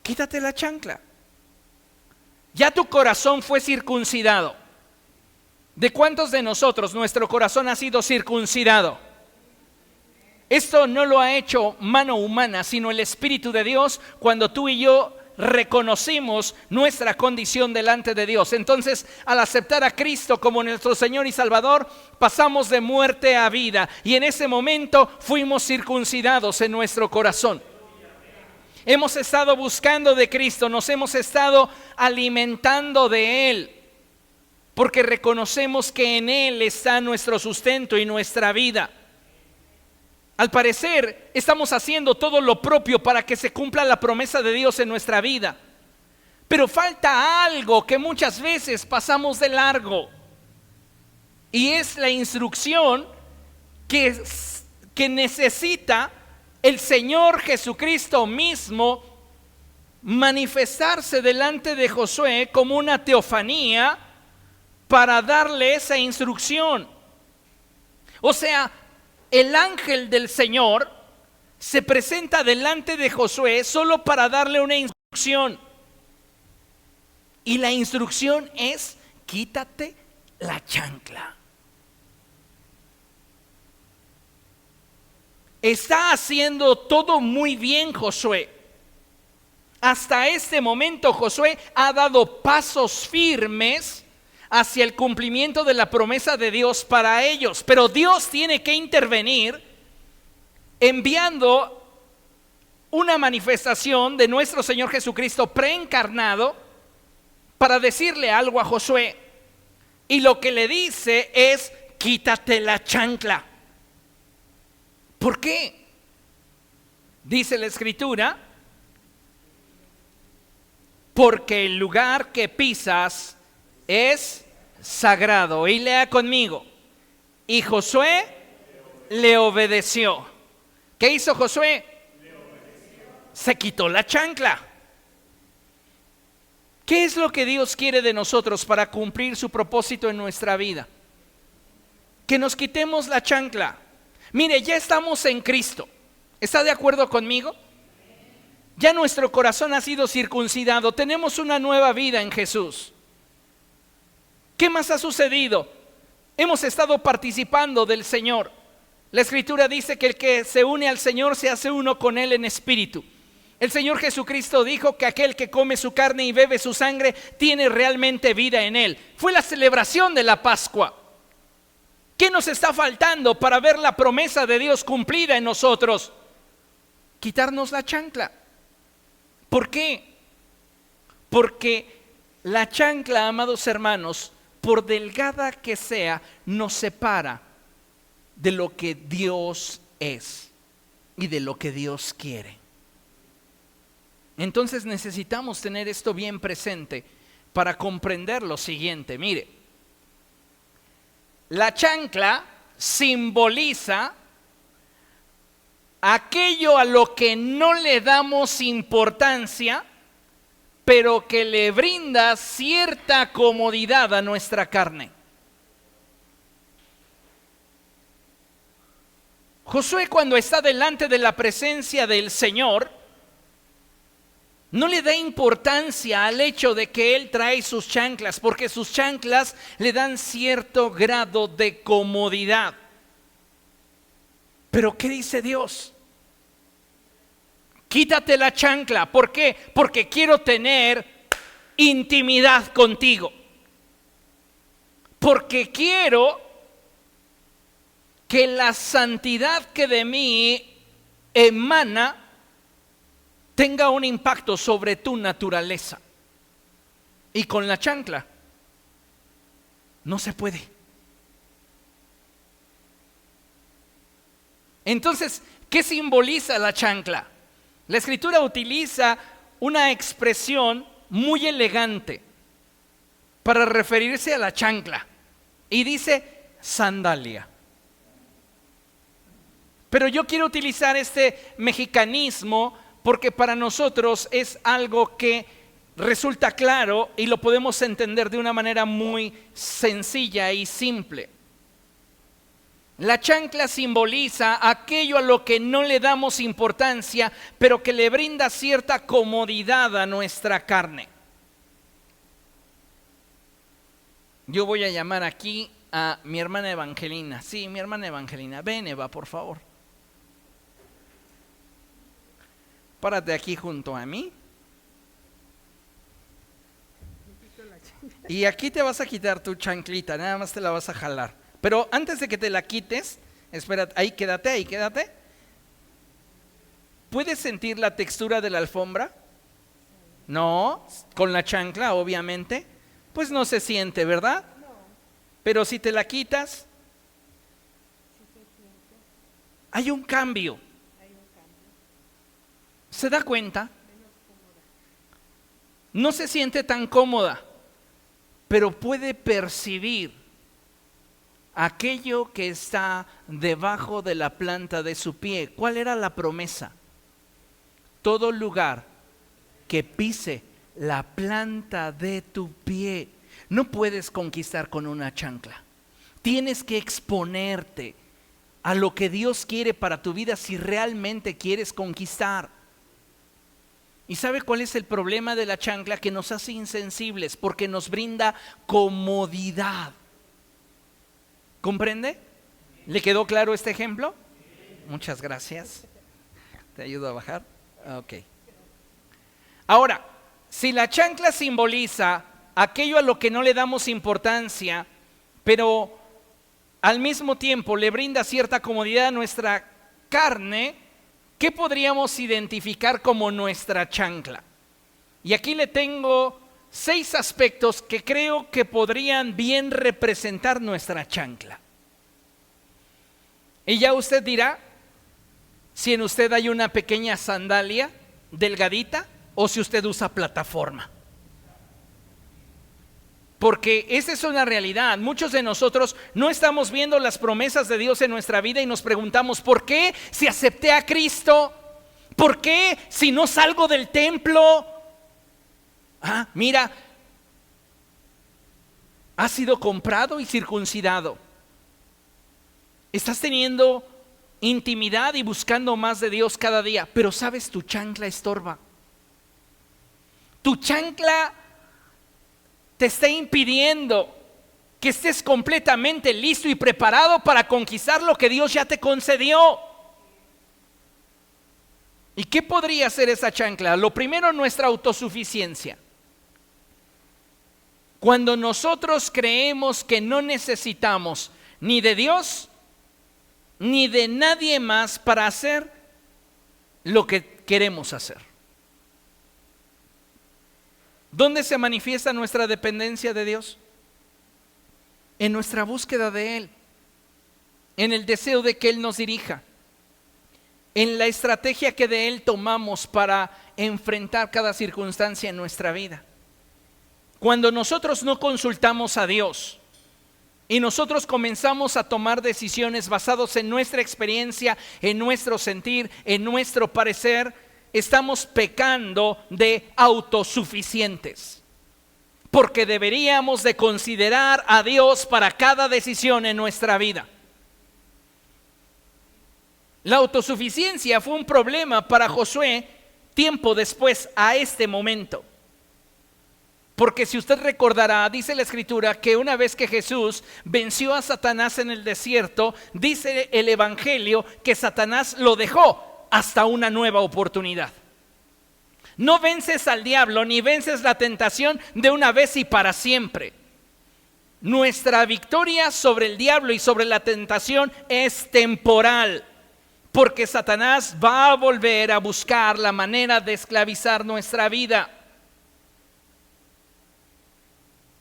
Quítate la chancla. Ya tu corazón fue circuncidado. ¿De cuántos de nosotros nuestro corazón ha sido circuncidado? Esto no lo ha hecho mano humana, sino el Espíritu de Dios cuando tú y yo reconocimos nuestra condición delante de Dios. Entonces, al aceptar a Cristo como nuestro Señor y Salvador, pasamos de muerte a vida y en ese momento fuimos circuncidados en nuestro corazón. Hemos estado buscando de Cristo, nos hemos estado alimentando de Él, porque reconocemos que en Él está nuestro sustento y nuestra vida. Al parecer, estamos haciendo todo lo propio para que se cumpla la promesa de Dios en nuestra vida. Pero falta algo que muchas veces pasamos de largo. Y es la instrucción que necesita el Señor Jesucristo mismo manifestarse delante de Josué como una teofanía para darle esa instrucción. O sea, el ángel del Señor se presenta delante de Josué solo para darle una instrucción. Y la instrucción es: quítate la chancla. está haciendo todo muy bien Josué. Hasta este momento Josué ha dado pasos firmes hacia el cumplimiento de la promesa de Dios para ellos. Pero Dios tiene que intervenir enviando una manifestación de nuestro Señor Jesucristo preencarnado para decirle algo a Josué. Y lo que le dice es: quítate la chancla. ¿Por qué? Dice la Escritura: porque el lugar que pisas es sagrado. Y lea conmigo: y Josué le obedeció. ¿Qué hizo Josué? Se quitó la chancla. ¿Qué es lo que Dios quiere de nosotros para cumplir su propósito en nuestra vida? Que nos quitemos la chancla. Mire, ya estamos en Cristo. ¿Está de acuerdo conmigo? Ya nuestro corazón ha sido circuncidado. Tenemos una nueva vida en Jesús. ¿Qué más ha sucedido? Hemos estado participando del Señor. La Escritura dice que el que se une al Señor se hace uno con Él en espíritu. El Señor Jesucristo dijo que aquel que come su carne y bebe su sangre tiene realmente vida en Él. Fue la celebración de la Pascua. ¿Qué nos está faltando para ver la promesa de Dios cumplida en nosotros? Quitarnos la chancla. ¿Por qué? Porque la chancla, amados hermanos, por delgada que sea, nos separa de lo que Dios es y de lo que Dios quiere. Entonces necesitamos tener esto bien presente para comprender lo siguiente. Mire, la chancla simboliza aquello a lo que no le damos importancia, pero que le brinda cierta comodidad a nuestra carne. Josué, cuando está delante de la presencia del Señor, no le da importancia al hecho de que él trae sus chanclas, porque sus chanclas le dan cierto grado de comodidad. Pero ¿qué dice Dios? Quítate la chancla. ¿Por qué? Porque quiero tener intimidad contigo. Porque quiero que la santidad que de mí emana tenga un impacto sobre tu naturaleza. Y con la chancla no se puede. Entonces, ¿qué simboliza la chancla? La Escritura utiliza una expresión muy elegante para referirse a la chancla y dice sandalia. Pero yo quiero utilizar este mexicanismo porque para nosotros es algo que resulta claro y lo podemos entender de una manera muy sencilla y simple. La chancla simboliza aquello a lo que no le damos importancia, pero que le brinda cierta comodidad a nuestra carne. Yo voy a llamar aquí a mi hermana Evangelina. Sí, mi hermana Evangelina. Ven, Eva, por favor. Párate aquí junto a mí. Y aquí te vas a quitar tu chanclita, nada más te la vas a jalar. Pero antes de que te la quites, espera, ahí quédate. ¿Puedes sentir la textura de la alfombra? No, con la chancla, obviamente. Pues no se siente, ¿verdad? No. Pero si te la quitas, hay un cambio. ¿Se da cuenta? No se siente tan cómoda, pero puede percibir aquello que está debajo de la planta de su pie. ¿Cuál era la promesa? Todo lugar que pise la planta de tu pie. No puedes conquistar con una chancla. Tienes que exponerte a lo que Dios quiere para tu vida si realmente quieres conquistar. ¿Y sabe cuál es el problema de la chancla? Que nos hace insensibles porque nos brinda comodidad. ¿Comprende? ¿Le quedó claro este ejemplo? Muchas gracias. ¿Te ayudo a bajar? Ok. Ahora, si la chancla simboliza aquello a lo que no le damos importancia, pero al mismo tiempo le brinda cierta comodidad a nuestra carne, ¿qué podríamos identificar como nuestra chancla? Y aquí le tengo 6 aspectos que creo que podrían bien representar nuestra chancla. Y ya usted dirá si en usted hay una pequeña sandalia delgadita o si usted usa plataforma. Porque esa es una realidad. Muchos de nosotros no estamos viendo las promesas de Dios en nuestra vida y nos preguntamos, ¿por qué si acepté a Cristo? ¿Por qué si no salgo del templo? Mira, has sido comprado y circuncidado. Estás teniendo intimidad y buscando más de Dios cada día, pero sabes, tu chancla estorba. Tu chancla te está impidiendo que estés completamente listo y preparado para conquistar lo que Dios ya te concedió. ¿Y qué podría ser esa chancla? Lo primero, nuestra autosuficiencia. Cuando nosotros creemos que no necesitamos ni de Dios ni de nadie más para hacer lo que queremos hacer. ¿Dónde se manifiesta nuestra dependencia de Dios? En nuestra búsqueda de Él, en el deseo de que Él nos dirija, en la estrategia que de Él tomamos para enfrentar cada circunstancia en nuestra vida. Cuando nosotros no consultamos a Dios y nosotros comenzamos a tomar decisiones basadas en nuestra experiencia, en nuestro sentir, en nuestro parecer, estamos pecando de autosuficientes. Porque deberíamos de considerar a Dios para cada decisión en nuestra vida. La autosuficiencia fue un problema para Josué tiempo después a este momento. Porque si usted recordará, dice la Escritura que una vez que Jesús venció a Satanás en el desierto, dice el Evangelio que Satanás lo dejó hasta una nueva oportunidad. No vences al diablo ni vences la tentación de una vez y para siempre. Nuestra victoria sobre el diablo y sobre la tentación es temporal, porque Satanás va a volver a buscar la manera de esclavizar nuestra vida.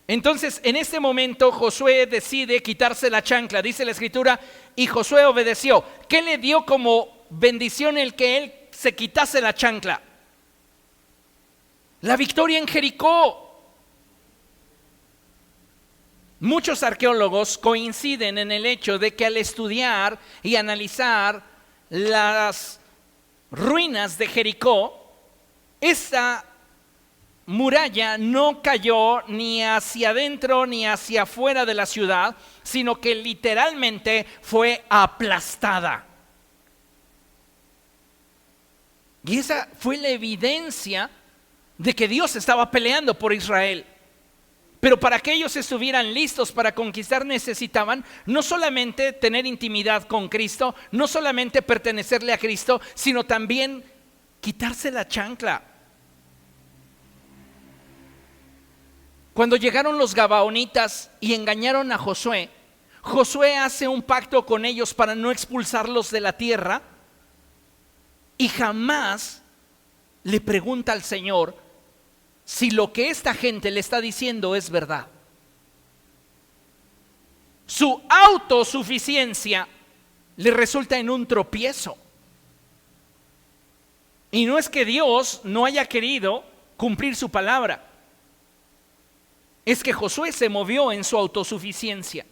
Entonces, en este momento, Josué decide quitarse la chancla. Dice la Escritura, y Josué obedeció. ¿Qué le dio como bendición el que él se quitase la chancla? La victoria en Jericó. Muchos arqueólogos coinciden en el hecho de que al estudiar y analizar las ruinas de Jericó, esta muralla no cayó ni hacia adentro ni hacia afuera de la ciudad, sino que literalmente fue aplastada. Y esa fue la evidencia de que Dios estaba peleando por Israel. Pero para que ellos estuvieran listos para conquistar necesitaban no solamente tener intimidad con Cristo, no solamente pertenecerle a Cristo, sino también quitarse la chancla. Cuando llegaron los gabaonitas y engañaron a Josué, Josué hace un pacto con ellos para no expulsarlos de la tierra y jamás le pregunta al Señor si lo que esta gente le está diciendo es verdad. Su autosuficiencia le resulta en un tropiezo. Y no es que Dios no haya querido cumplir su palabra, es que Josué se movió en su autosuficiencia.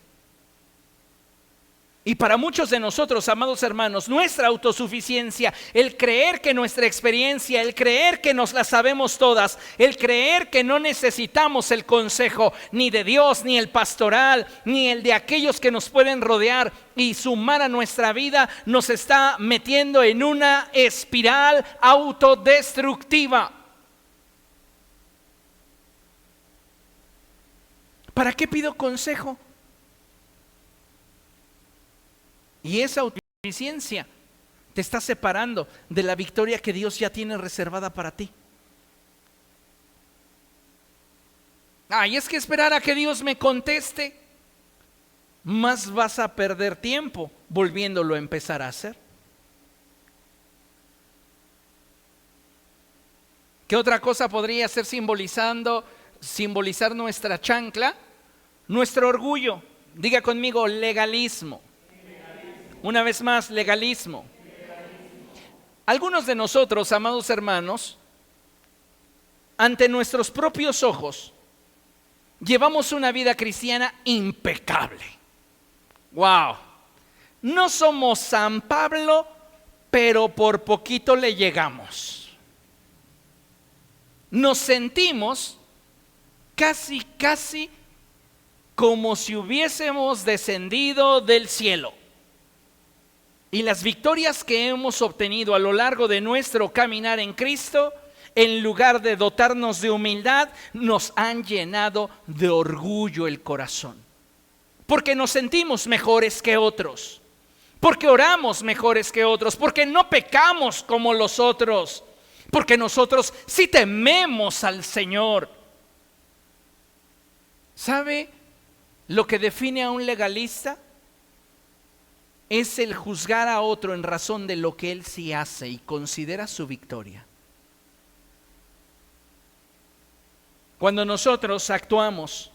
Y para muchos de nosotros, amados hermanos, nuestra autosuficiencia, el creer que nuestra experiencia, el creer que nos la sabemos todas, el creer que no necesitamos el consejo ni de Dios, ni el pastoral, ni el de aquellos que nos pueden rodear y sumar a nuestra vida, nos está metiendo en una espiral autodestructiva. ¿Para qué pido consejo? Y esa autosuficiencia Te está separando de la victoria que Dios ya tiene reservada para ti. Y es que esperar a que Dios me conteste, más vas a perder tiempo volviéndolo a empezar a hacer. ¿Qué otra cosa podría ser simbolizar nuestra chancla? Nuestro orgullo. Diga conmigo, legalismo. Una vez más, legalismo. Algunos de nosotros, amados hermanos, ante nuestros propios ojos, llevamos una vida cristiana impecable. ¡Wow! No somos San Pablo, pero por poquito le llegamos. Nos sentimos casi como si hubiésemos descendido del cielo. Y las victorias que hemos obtenido a lo largo de nuestro caminar en Cristo, en lugar de dotarnos de humildad, nos han llenado de orgullo el corazón. Porque nos sentimos mejores que otros, porque oramos mejores que otros, porque no pecamos como los otros, porque nosotros sí tememos al Señor. ¿Sabe lo que define a un legalista? Es el juzgar a otro en razón de lo que él sí hace y considera su victoria. Cuando nosotros actuamos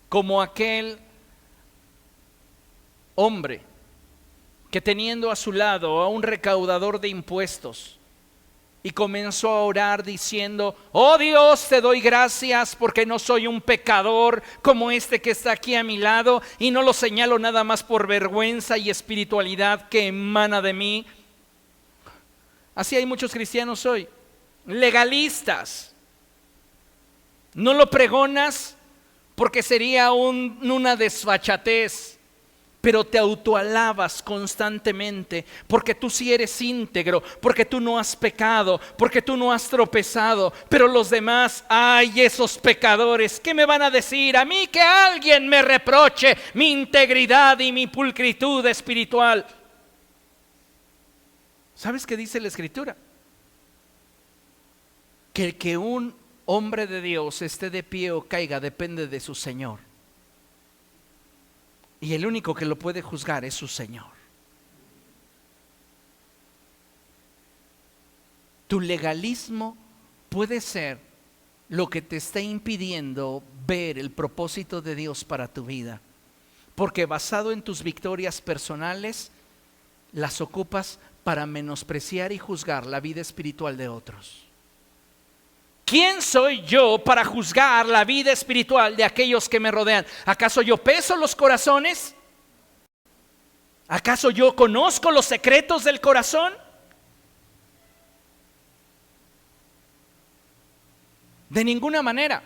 como aquel hombre que teniendo a su lado a un recaudador de impuestos y comenzó a orar diciendo: oh Dios, te doy gracias porque no soy un pecador como este que está aquí a mi lado, y no lo señalo nada más por vergüenza y espiritualidad que emana de mí. Así hay muchos cristianos hoy, legalistas. No lo pregonas porque sería una desfachatez, pero te autoalabas constantemente porque tú sí eres íntegro, porque tú no has pecado, porque tú no has tropezado. Pero los demás, ay, esos pecadores, ¿qué me van a decir? A mí que alguien me reproche mi integridad y mi pulcritud espiritual. ¿Sabes qué dice la Escritura? Que el que un hombre de Dios esté de pie o caiga depende de su Señor. Y el único que lo puede juzgar es su Señor. Tu legalismo puede ser lo que te está impidiendo ver el propósito de Dios para tu vida. Porque basado en tus victorias personales, las ocupas para menospreciar y juzgar la vida espiritual de otros. ¿Quién soy yo para juzgar la vida espiritual de aquellos que me rodean? ¿Acaso yo peso los corazones? ¿Acaso yo conozco los secretos del corazón? De ninguna manera.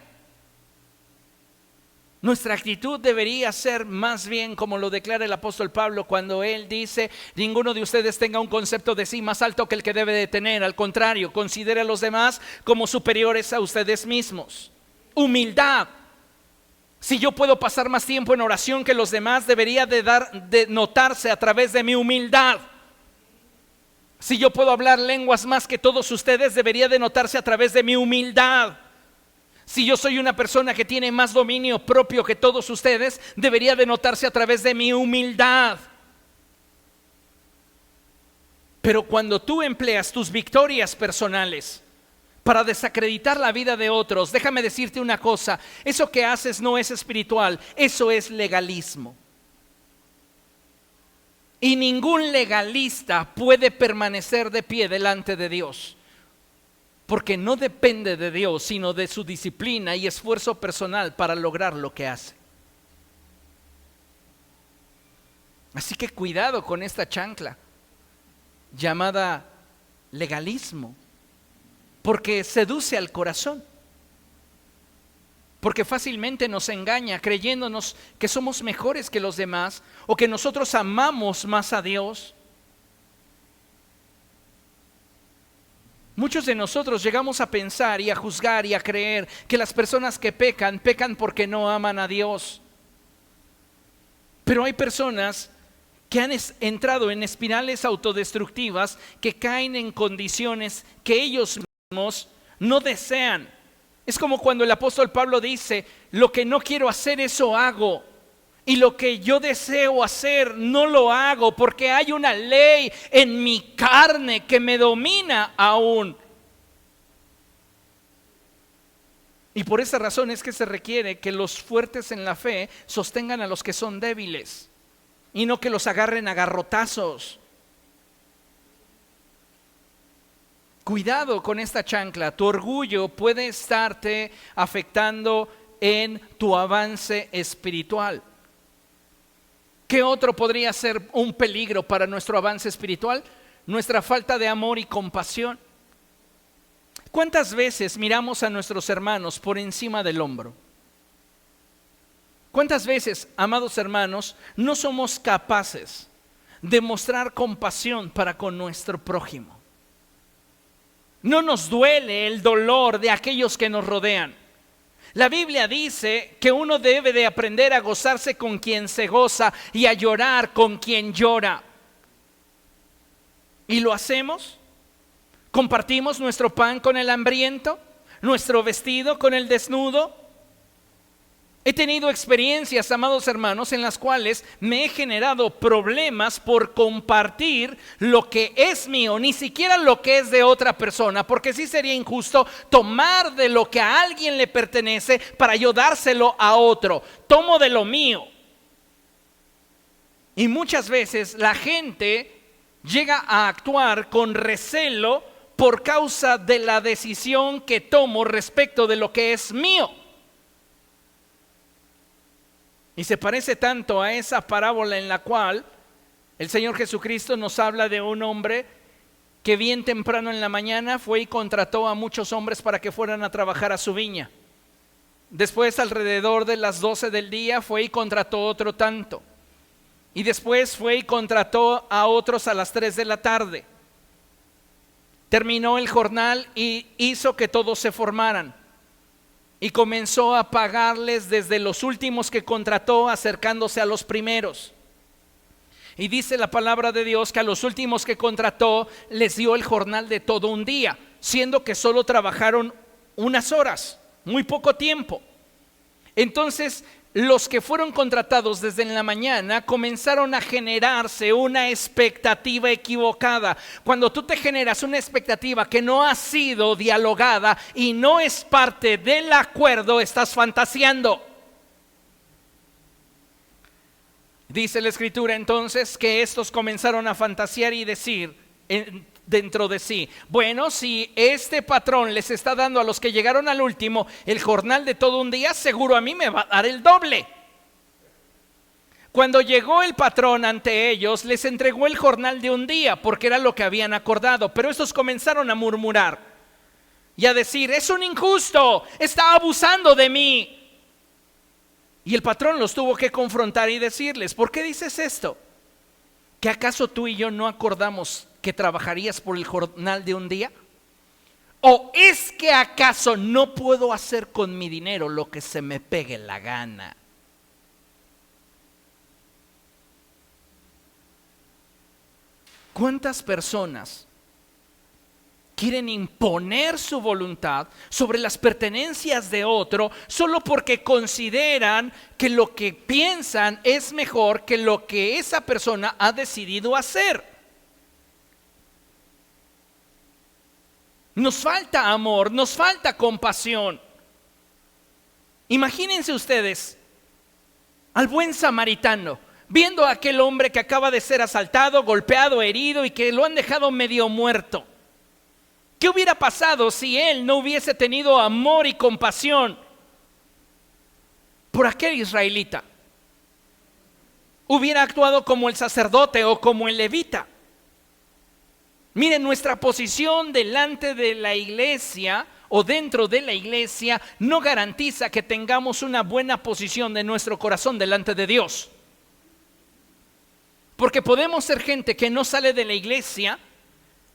Nuestra actitud debería ser más bien como lo declara el apóstol Pablo cuando él dice: ninguno de ustedes tenga un concepto de sí más alto que el que debe de tener. Al contrario, considere a los demás como superiores a ustedes mismos. Humildad. Si yo puedo pasar más tiempo en oración que los demás, debería de notarse a través de mi humildad. Si yo puedo hablar lenguas más que todos ustedes, debería de notarse a través de mi humildad. Si yo soy una persona que tiene más dominio propio que todos ustedes, debería de notarse a través de mi humildad. Pero cuando tú empleas tus victorias personales para desacreditar la vida de otros, déjame decirte una cosa: eso que haces no es espiritual, eso es legalismo. Y ningún legalista puede permanecer de pie delante de Dios. Porque no depende de Dios, sino de su disciplina y esfuerzo personal para lograr lo que hace. Así que cuidado con esta chancla llamada legalismo, porque seduce al corazón. Porque fácilmente nos engaña creyéndonos que somos mejores que los demás o que nosotros amamos más a Dios. Muchos de nosotros llegamos a pensar y a juzgar y a creer que las personas que pecan porque no aman a Dios. Pero hay personas que han entrado en espirales autodestructivas, que caen en condiciones que ellos mismos no desean. Es como cuando el apóstol Pablo dice: lo que no quiero hacer, eso hago. Y lo que yo deseo hacer, no lo hago, porque hay una ley en mi carne que me domina aún. Y por esa razón es que se requiere que los fuertes en la fe sostengan a los que son débiles, y no que los agarren a garrotazos. Cuidado con esta chancla. Tu orgullo puede estarte afectando en tu avance espiritual. ¿Qué otro podría ser un peligro para nuestro avance espiritual? Nuestra falta de amor y compasión. ¿Cuántas veces miramos a nuestros hermanos por encima del hombro? ¿Cuántas veces, amados hermanos, no somos capaces de mostrar compasión para con nuestro prójimo? No nos duele el dolor de aquellos que nos rodean. La Biblia dice que uno debe de aprender a gozarse con quien se goza y a llorar con quien llora. ¿Y lo hacemos? ¿Compartimos nuestro pan con el hambriento? ¿Nuestro vestido con el desnudo? He tenido experiencias, amados hermanos, en las cuales me he generado problemas por compartir lo que es mío, ni siquiera lo que es de otra persona, porque sí sería injusto tomar de lo que a alguien le pertenece para yo dárselo a otro. Tomo de lo mío. Y muchas veces la gente llega a actuar con recelo por causa de la decisión que tomo respecto de lo que es mío. Y se parece tanto a esa parábola en la cual el Señor Jesucristo nos habla de un hombre que bien temprano en la mañana fue y contrató a muchos hombres para que fueran a trabajar a su viña. Después, alrededor de las 12 del día, fue y contrató otro tanto. Y después fue y contrató a otros a las 3 de la tarde. Terminó el jornal y hizo que todos se formaran. Y comenzó a pagarles desde los últimos que contrató, acercándose a los primeros. Y dice la palabra de Dios que a los últimos que contrató les dio el jornal de todo un día, siendo que solo trabajaron unas horas, muy poco tiempo. Entonces, los que fueron contratados desde en la mañana comenzaron a generarse una expectativa equivocada. Cuando tú te generas una expectativa que no ha sido dialogada y no es parte del acuerdo, estás fantaseando. Dice la Escritura entonces que estos comenzaron a fantasear y decir dentro de sí: bueno, si este patrón les está dando a los que llegaron al último el jornal de todo un día, seguro a mí me va a dar el doble. Cuando llegó el patrón ante ellos, les entregó el jornal de un día porque era lo que habían acordado. Pero estos comenzaron a murmurar y a decir: es un injusto, está abusando de mí. Y el patrón los tuvo que confrontar y decirles: ¿por qué dices esto? ¿Que acaso tú y yo no acordamos que trabajarías por el jornal de un día? ¿O es que acaso no puedo hacer con mi dinero lo que se me pegue la gana? ¿Cuántas personas quieren imponer su voluntad sobre las pertenencias de otro solo porque consideran que lo que piensan es mejor que lo que esa persona ha decidido hacer? Nos falta amor, nos falta compasión. Imagínense ustedes al buen samaritano viendo a aquel hombre que acaba de ser asaltado, golpeado, herido y que lo han dejado medio muerto. ¿Qué hubiera pasado si él no hubiese tenido amor y compasión por aquel israelita? Hubiera actuado como el sacerdote o como el levita. Miren, nuestra posición delante de la iglesia o dentro de la iglesia no garantiza que tengamos una buena posición de nuestro corazón delante de Dios. Porque podemos ser gente que no sale de la iglesia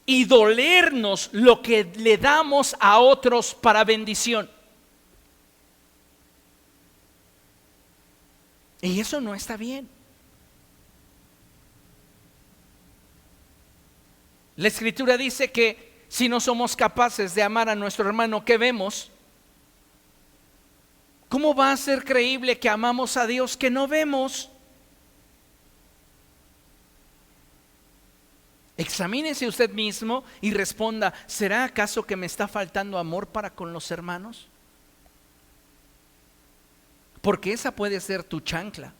y dolernos lo que le damos a otros para bendición. Y eso no está bien. La Escritura dice que si no somos capaces de amar a nuestro hermano que vemos, ¿cómo va a ser creíble que amamos a Dios que no vemos? Examínese usted mismo y responda, ¿será acaso que me está faltando amor para con los hermanos? Porque esa puede ser tu chancla.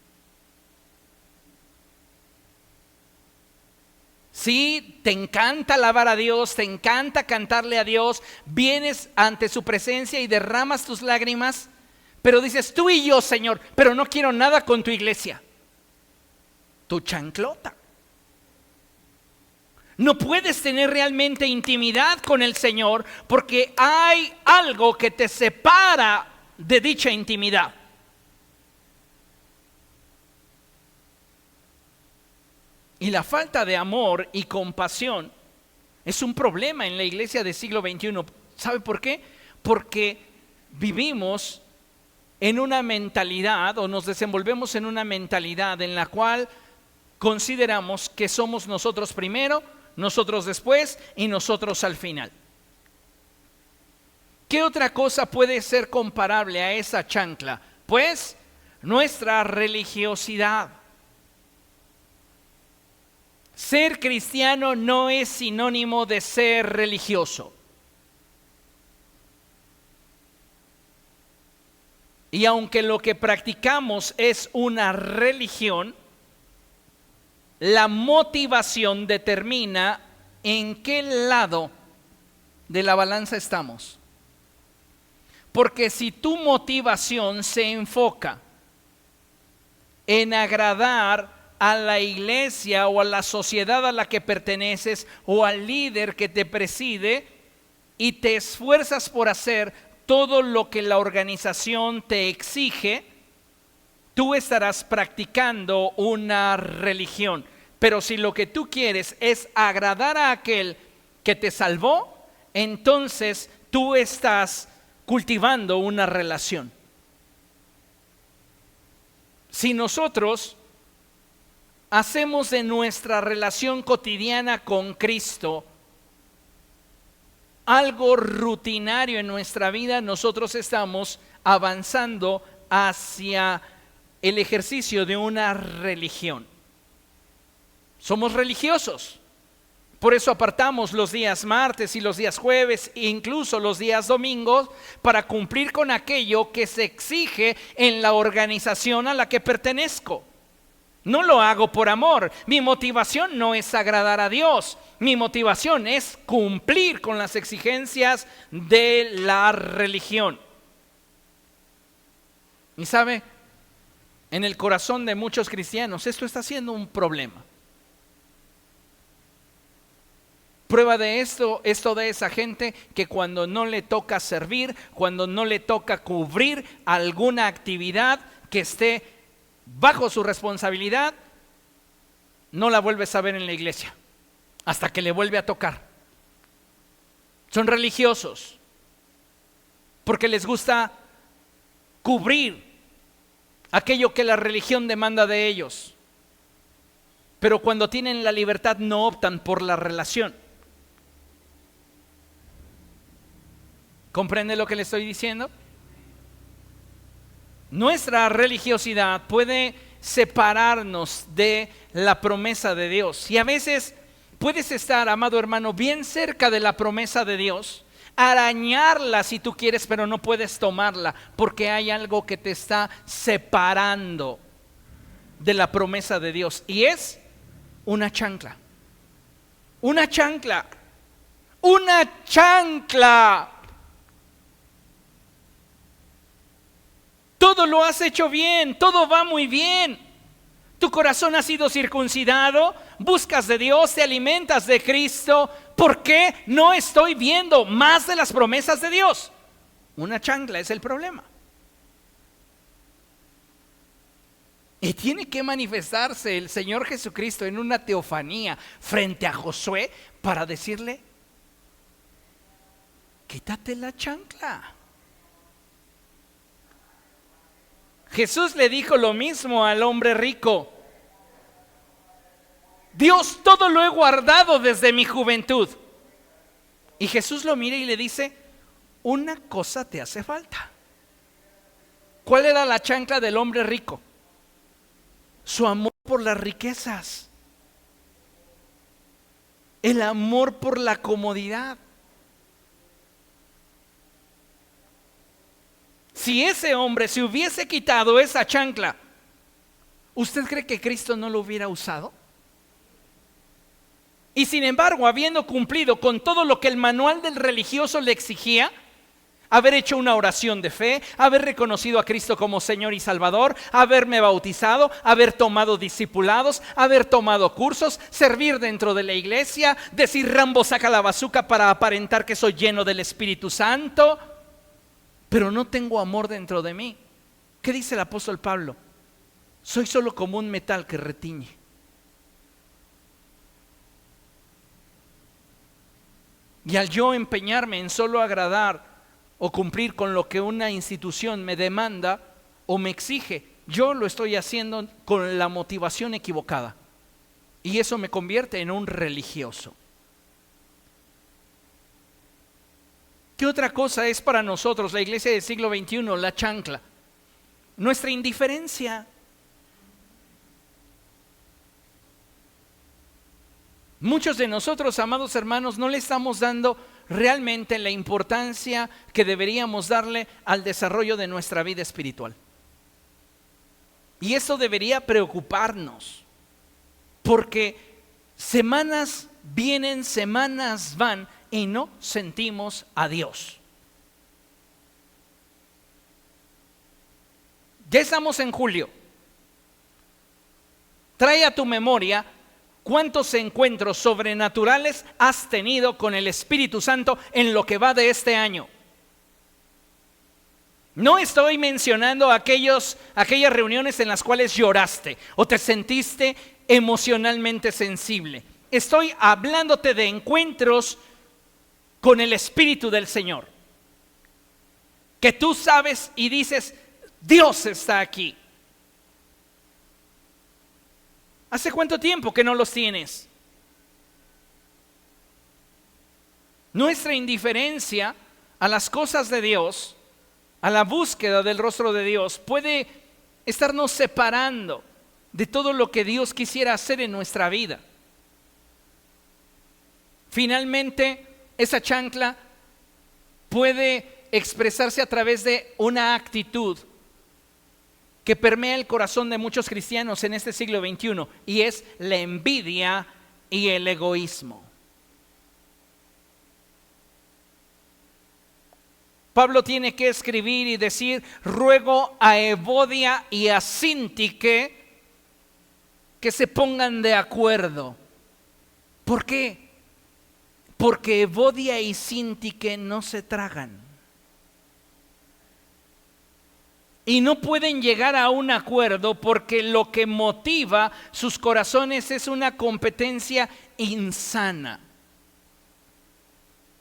Sí, te encanta alabar a Dios, te encanta cantarle a Dios, vienes ante su presencia y derramas tus lágrimas, pero dices, tú y yo, Señor, pero no quiero nada con tu iglesia. Tu chanclota. No puedes tener realmente intimidad con el Señor porque hay algo que te separa de dicha intimidad. Y la falta de amor y compasión es un problema en la iglesia del siglo XXI. ¿Sabe por qué? Porque vivimos en una mentalidad o nos desenvolvemos en una mentalidad en la cual consideramos que somos nosotros primero, nosotros después y nosotros al final. ¿Qué otra cosa puede ser comparable a esa chancla? Pues nuestra religiosidad. Ser cristiano no es sinónimo de ser religioso. Y aunque lo que practicamos es una religión, la motivación determina en qué lado de la balanza estamos. Porque si tu motivación se enfoca en agradar a la iglesia o a la sociedad a la que perteneces o al líder que te preside y te esfuerzas por hacer todo lo que la organización te exige, tú estarás practicando una religión. Pero si lo que tú quieres es agradar a aquel que te salvó, entonces tú estás cultivando una relación. Si nosotros hacemos de nuestra relación cotidiana con Cristo algo rutinario en nuestra vida, nosotros estamos avanzando hacia el ejercicio de una religión. Somos religiosos. Por eso apartamos los días martes y los días jueves e incluso los días domingos para cumplir con aquello que se exige en la organización a la que pertenezco. No lo hago por amor. Mi motivación no es agradar a Dios. Mi motivación es cumplir con las exigencias de la religión. Y sabe, en el corazón de muchos cristianos esto está siendo un problema. Prueba de esto es toda esa gente que cuando no le toca servir, cuando no le toca cubrir alguna actividad que esté bajo su responsabilidad, no la vuelves a ver en la iglesia hasta que le vuelve a tocar. Son religiosos porque les gusta cubrir aquello que la religión demanda de ellos, pero cuando tienen la libertad no optan por la relación. ¿Comprende lo que le estoy diciendo? Nuestra religiosidad puede separarnos de la promesa de Dios. Y a veces puedes estar, amado hermano, bien cerca de la promesa de Dios, arañarla si tú quieres, pero no puedes tomarla porque hay algo que te está separando de la promesa de Dios. Y es una chancla. Una chancla. Una chancla. Todo lo has hecho bien, todo va muy bien. Tu corazón ha sido circuncidado, buscas de Dios, te alimentas de Cristo. ¿Por qué no estoy viendo más de las promesas de Dios? Una chancla es el problema. Y tiene que manifestarse el Señor Jesucristo en una teofanía frente a Josué para decirle: quítate la chancla. Jesús le dijo lo mismo al hombre rico. Dios, todo lo he guardado desde mi juventud. Y Jesús lo mira y le dice, una cosa te hace falta. ¿Cuál era la chancla del hombre rico? Su amor por las riquezas. El amor por la comodidad. Si ese hombre se hubiese quitado esa chancla, ¿usted cree que Cristo no lo hubiera usado? Y sin embargo, habiendo cumplido con todo lo que el manual del religioso le exigía, haber hecho una oración de fe, haber reconocido a Cristo como Señor y Salvador, haberme bautizado, haber tomado discipulados, haber tomado cursos, servir dentro de la iglesia, decir Rambo saca la bazuca para aparentar que soy lleno del Espíritu Santo, pero no tengo amor dentro de mí. ¿Qué dice el apóstol Pablo? Soy solo como un metal que retiñe. Y al yo empeñarme en solo agradar o cumplir con lo que una institución me demanda o me exige, yo lo estoy haciendo con la motivación equivocada. Y eso me convierte en un religioso. ¿Qué otra cosa es para nosotros, la iglesia del siglo XXI, la chancla? Nuestra indiferencia. Muchos de nosotros, amados hermanos, no le estamos dando realmente la importancia que deberíamos darle al desarrollo de nuestra vida espiritual. Y eso debería preocuparnos, porque semanas vienen, semanas van y no sentimos a Dios. Ya estamos en julio. Trae a tu memoria ¿cuántos encuentros sobrenaturales has tenido con el Espíritu Santo en lo que va de este año? No estoy mencionando aquellas reuniones en las cuales lloraste o te sentiste emocionalmente sensible. Estoy hablándote de encuentros con el Espíritu del Señor, que tú sabes y dices, Dios está aquí. ¿Hace cuánto tiempo que no los tienes? Nuestra indiferencia a las cosas de Dios, a la búsqueda del rostro de Dios, puede estarnos separando de todo lo que Dios quisiera hacer en nuestra vida. Finalmente, esa chancla puede expresarse a través de una actitud que permea el corazón de muchos cristianos en este siglo XXI, y es la envidia y el egoísmo. Pablo tiene que escribir y decir, ruego a Evodia y a Síntique que se pongan de acuerdo. ¿Por qué? Porque Evodia y Síntique no se tragan. Y no pueden llegar a un acuerdo porque lo que motiva sus corazones es una competencia insana.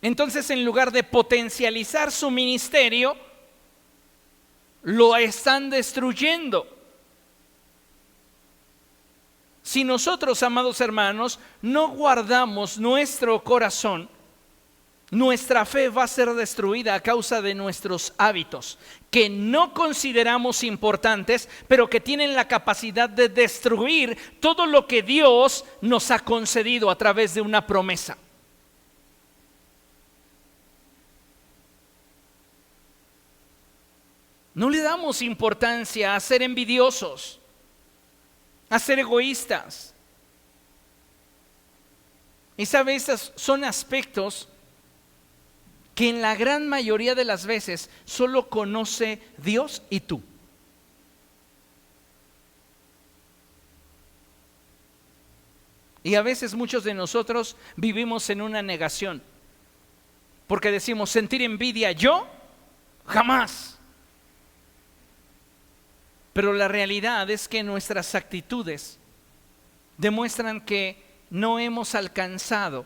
Entonces, en lugar de potencializar su ministerio, lo están destruyendo. Si nosotros, amados hermanos, no guardamos nuestro corazón, nuestra fe va a ser destruida a causa de nuestros hábitos, que no consideramos importantes, pero que tienen la capacidad de destruir todo lo que Dios nos ha concedido a través de una promesa. No le damos importancia a ser envidiosos, a ser egoístas. Y sabe, estos son aspectos que en la gran mayoría de las veces solo conoce Dios y tú. Y a veces muchos de nosotros vivimos en una negación, porque decimos, sentir envidia yo, jamás. Pero la realidad es que nuestras actitudes demuestran que no hemos alcanzado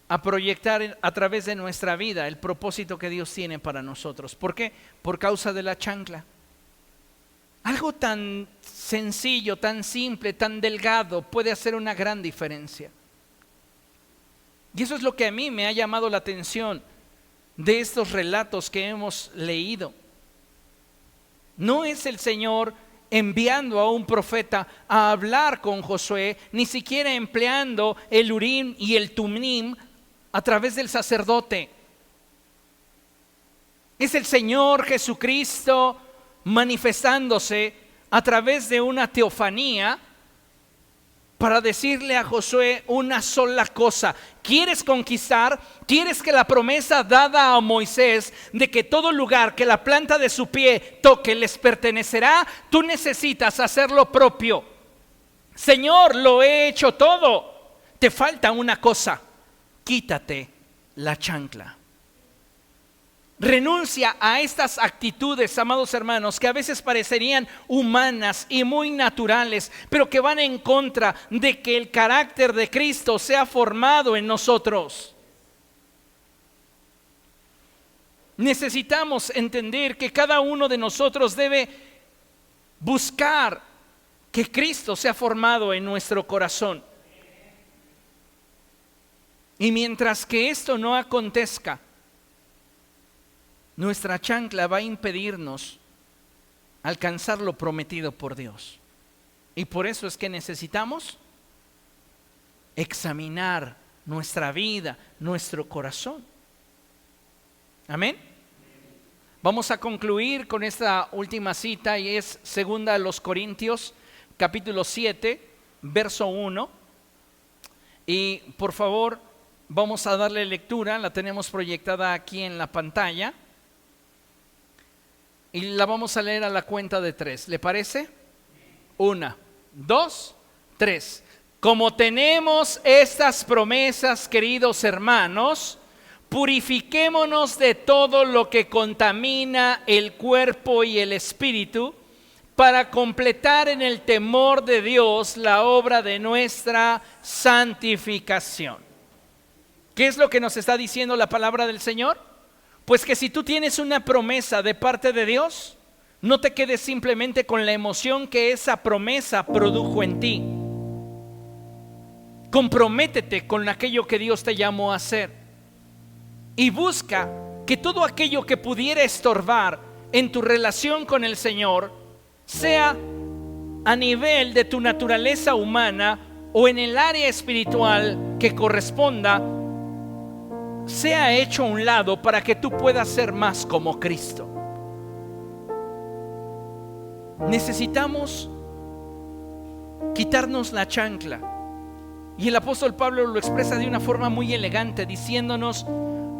a proyectar a través de nuestra vida el propósito que Dios tiene para nosotros. ¿Por qué? Por causa de la chancla. Algo tan sencillo, tan simple, tan delgado puede hacer una gran diferencia. Y eso es lo que a mí me ha llamado la atención de estos relatos que hemos leído. No es el Señor enviando a un profeta a hablar con Josué, ni siquiera empleando el Urim y el Tumim a través del sacerdote. Es el Señor Jesucristo manifestándose a través de una teofanía para decirle a Josué una sola cosa: ¿quieres conquistar? ¿Quieres que la promesa dada a Moisés de que todo lugar que la planta de su pie toque les pertenecerá? Tú necesitas hacer lo propio. Señor, lo he hecho todo. Te falta una cosa: quítate la chancla. Renuncia a estas actitudes, amados hermanos, que a veces parecerían humanas y muy naturales, pero que van en contra de que el carácter de Cristo sea formado en nosotros. Necesitamos entender que cada uno de nosotros debe buscar que Cristo sea formado en nuestro corazón. Y mientras que esto no acontezca, nuestra chancla va a impedirnos alcanzar lo prometido por Dios. Y por eso es que necesitamos examinar nuestra vida, nuestro corazón. Amén. Vamos a concluir con esta última cita, y es 2 Corintios capítulo 7 verso 1. Y por favor, vamos a darle lectura. La tenemos proyectada aquí en la pantalla y la vamos a leer a la cuenta de 3. ¿Le parece? 1, 2, 3. Como tenemos estas promesas, queridos hermanos, purifiquémonos de todo lo que contamina el cuerpo y el espíritu, para completar en el temor de Dios la obra de nuestra santificación. ¿Qué es lo que nos está diciendo la palabra del Señor? Pues que si tú tienes una promesa de parte de Dios, no te quedes simplemente con la emoción que esa promesa produjo en ti. Comprométete con aquello que Dios te llamó a hacer y busca que todo aquello que pudiera estorbar en tu relación con el Señor, sea a nivel de tu naturaleza humana o en el área espiritual que corresponda, sea hecho a un lado para que tú puedas ser más como Cristo. Necesitamos quitarnos la chancla, y el apóstol Pablo lo expresa de una forma muy elegante, diciéndonos: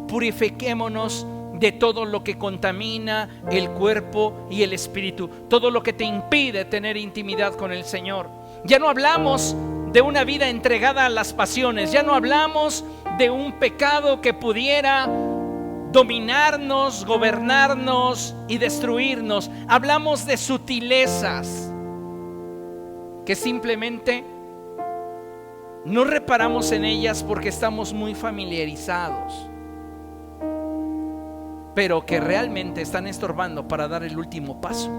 purifiquémonos de todo lo que contamina el cuerpo y el espíritu, todo lo que te impide tener intimidad con el Señor. Ya no hablamos de una vida entregada a las pasiones, ya no hablamos de un pecado que pudiera dominarnos, gobernarnos y destruirnos. Hablamos de sutilezas que simplemente no reparamos en ellas porque estamos muy familiarizados, pero que realmente están estorbando para dar el último paso.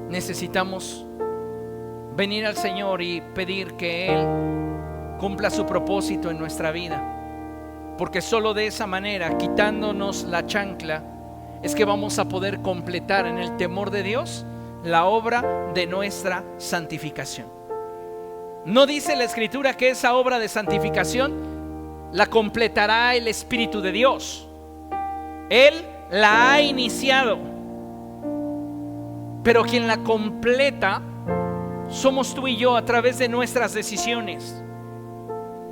Necesitamos venir al Señor y pedir que Él cumpla su propósito en nuestra vida, porque solo de esa manera, quitándonos la chancla, es que vamos a poder completar en el temor de Dios la obra de nuestra santificación. ¿No dice la Escritura que esa obra de santificación la completará el Espíritu de Dios? Él la ha iniciado, pero quien la completa somos tú y yo a través de nuestras decisiones.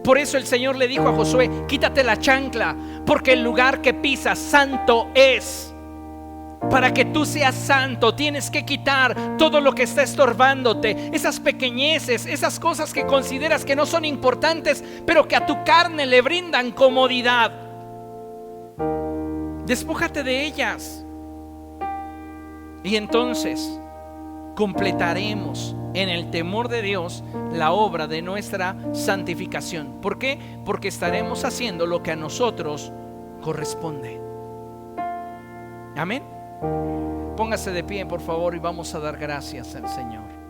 Por eso el Señor le dijo a Josué: quítate la chancla, porque el lugar que pisas santo es. Para que tú seas santo, tienes que quitar todo lo que está estorbándote, esas pequeñeces, esas cosas que consideras que no son importantes, pero que a tu carne le brindan comodidad. Despójate de ellas, y entonces completaremos en el temor de Dios la obra de nuestra santificación. ¿Por qué? Porque estaremos haciendo lo que a nosotros corresponde. Amén. Póngase de pie, por favor, y vamos a dar gracias al Señor.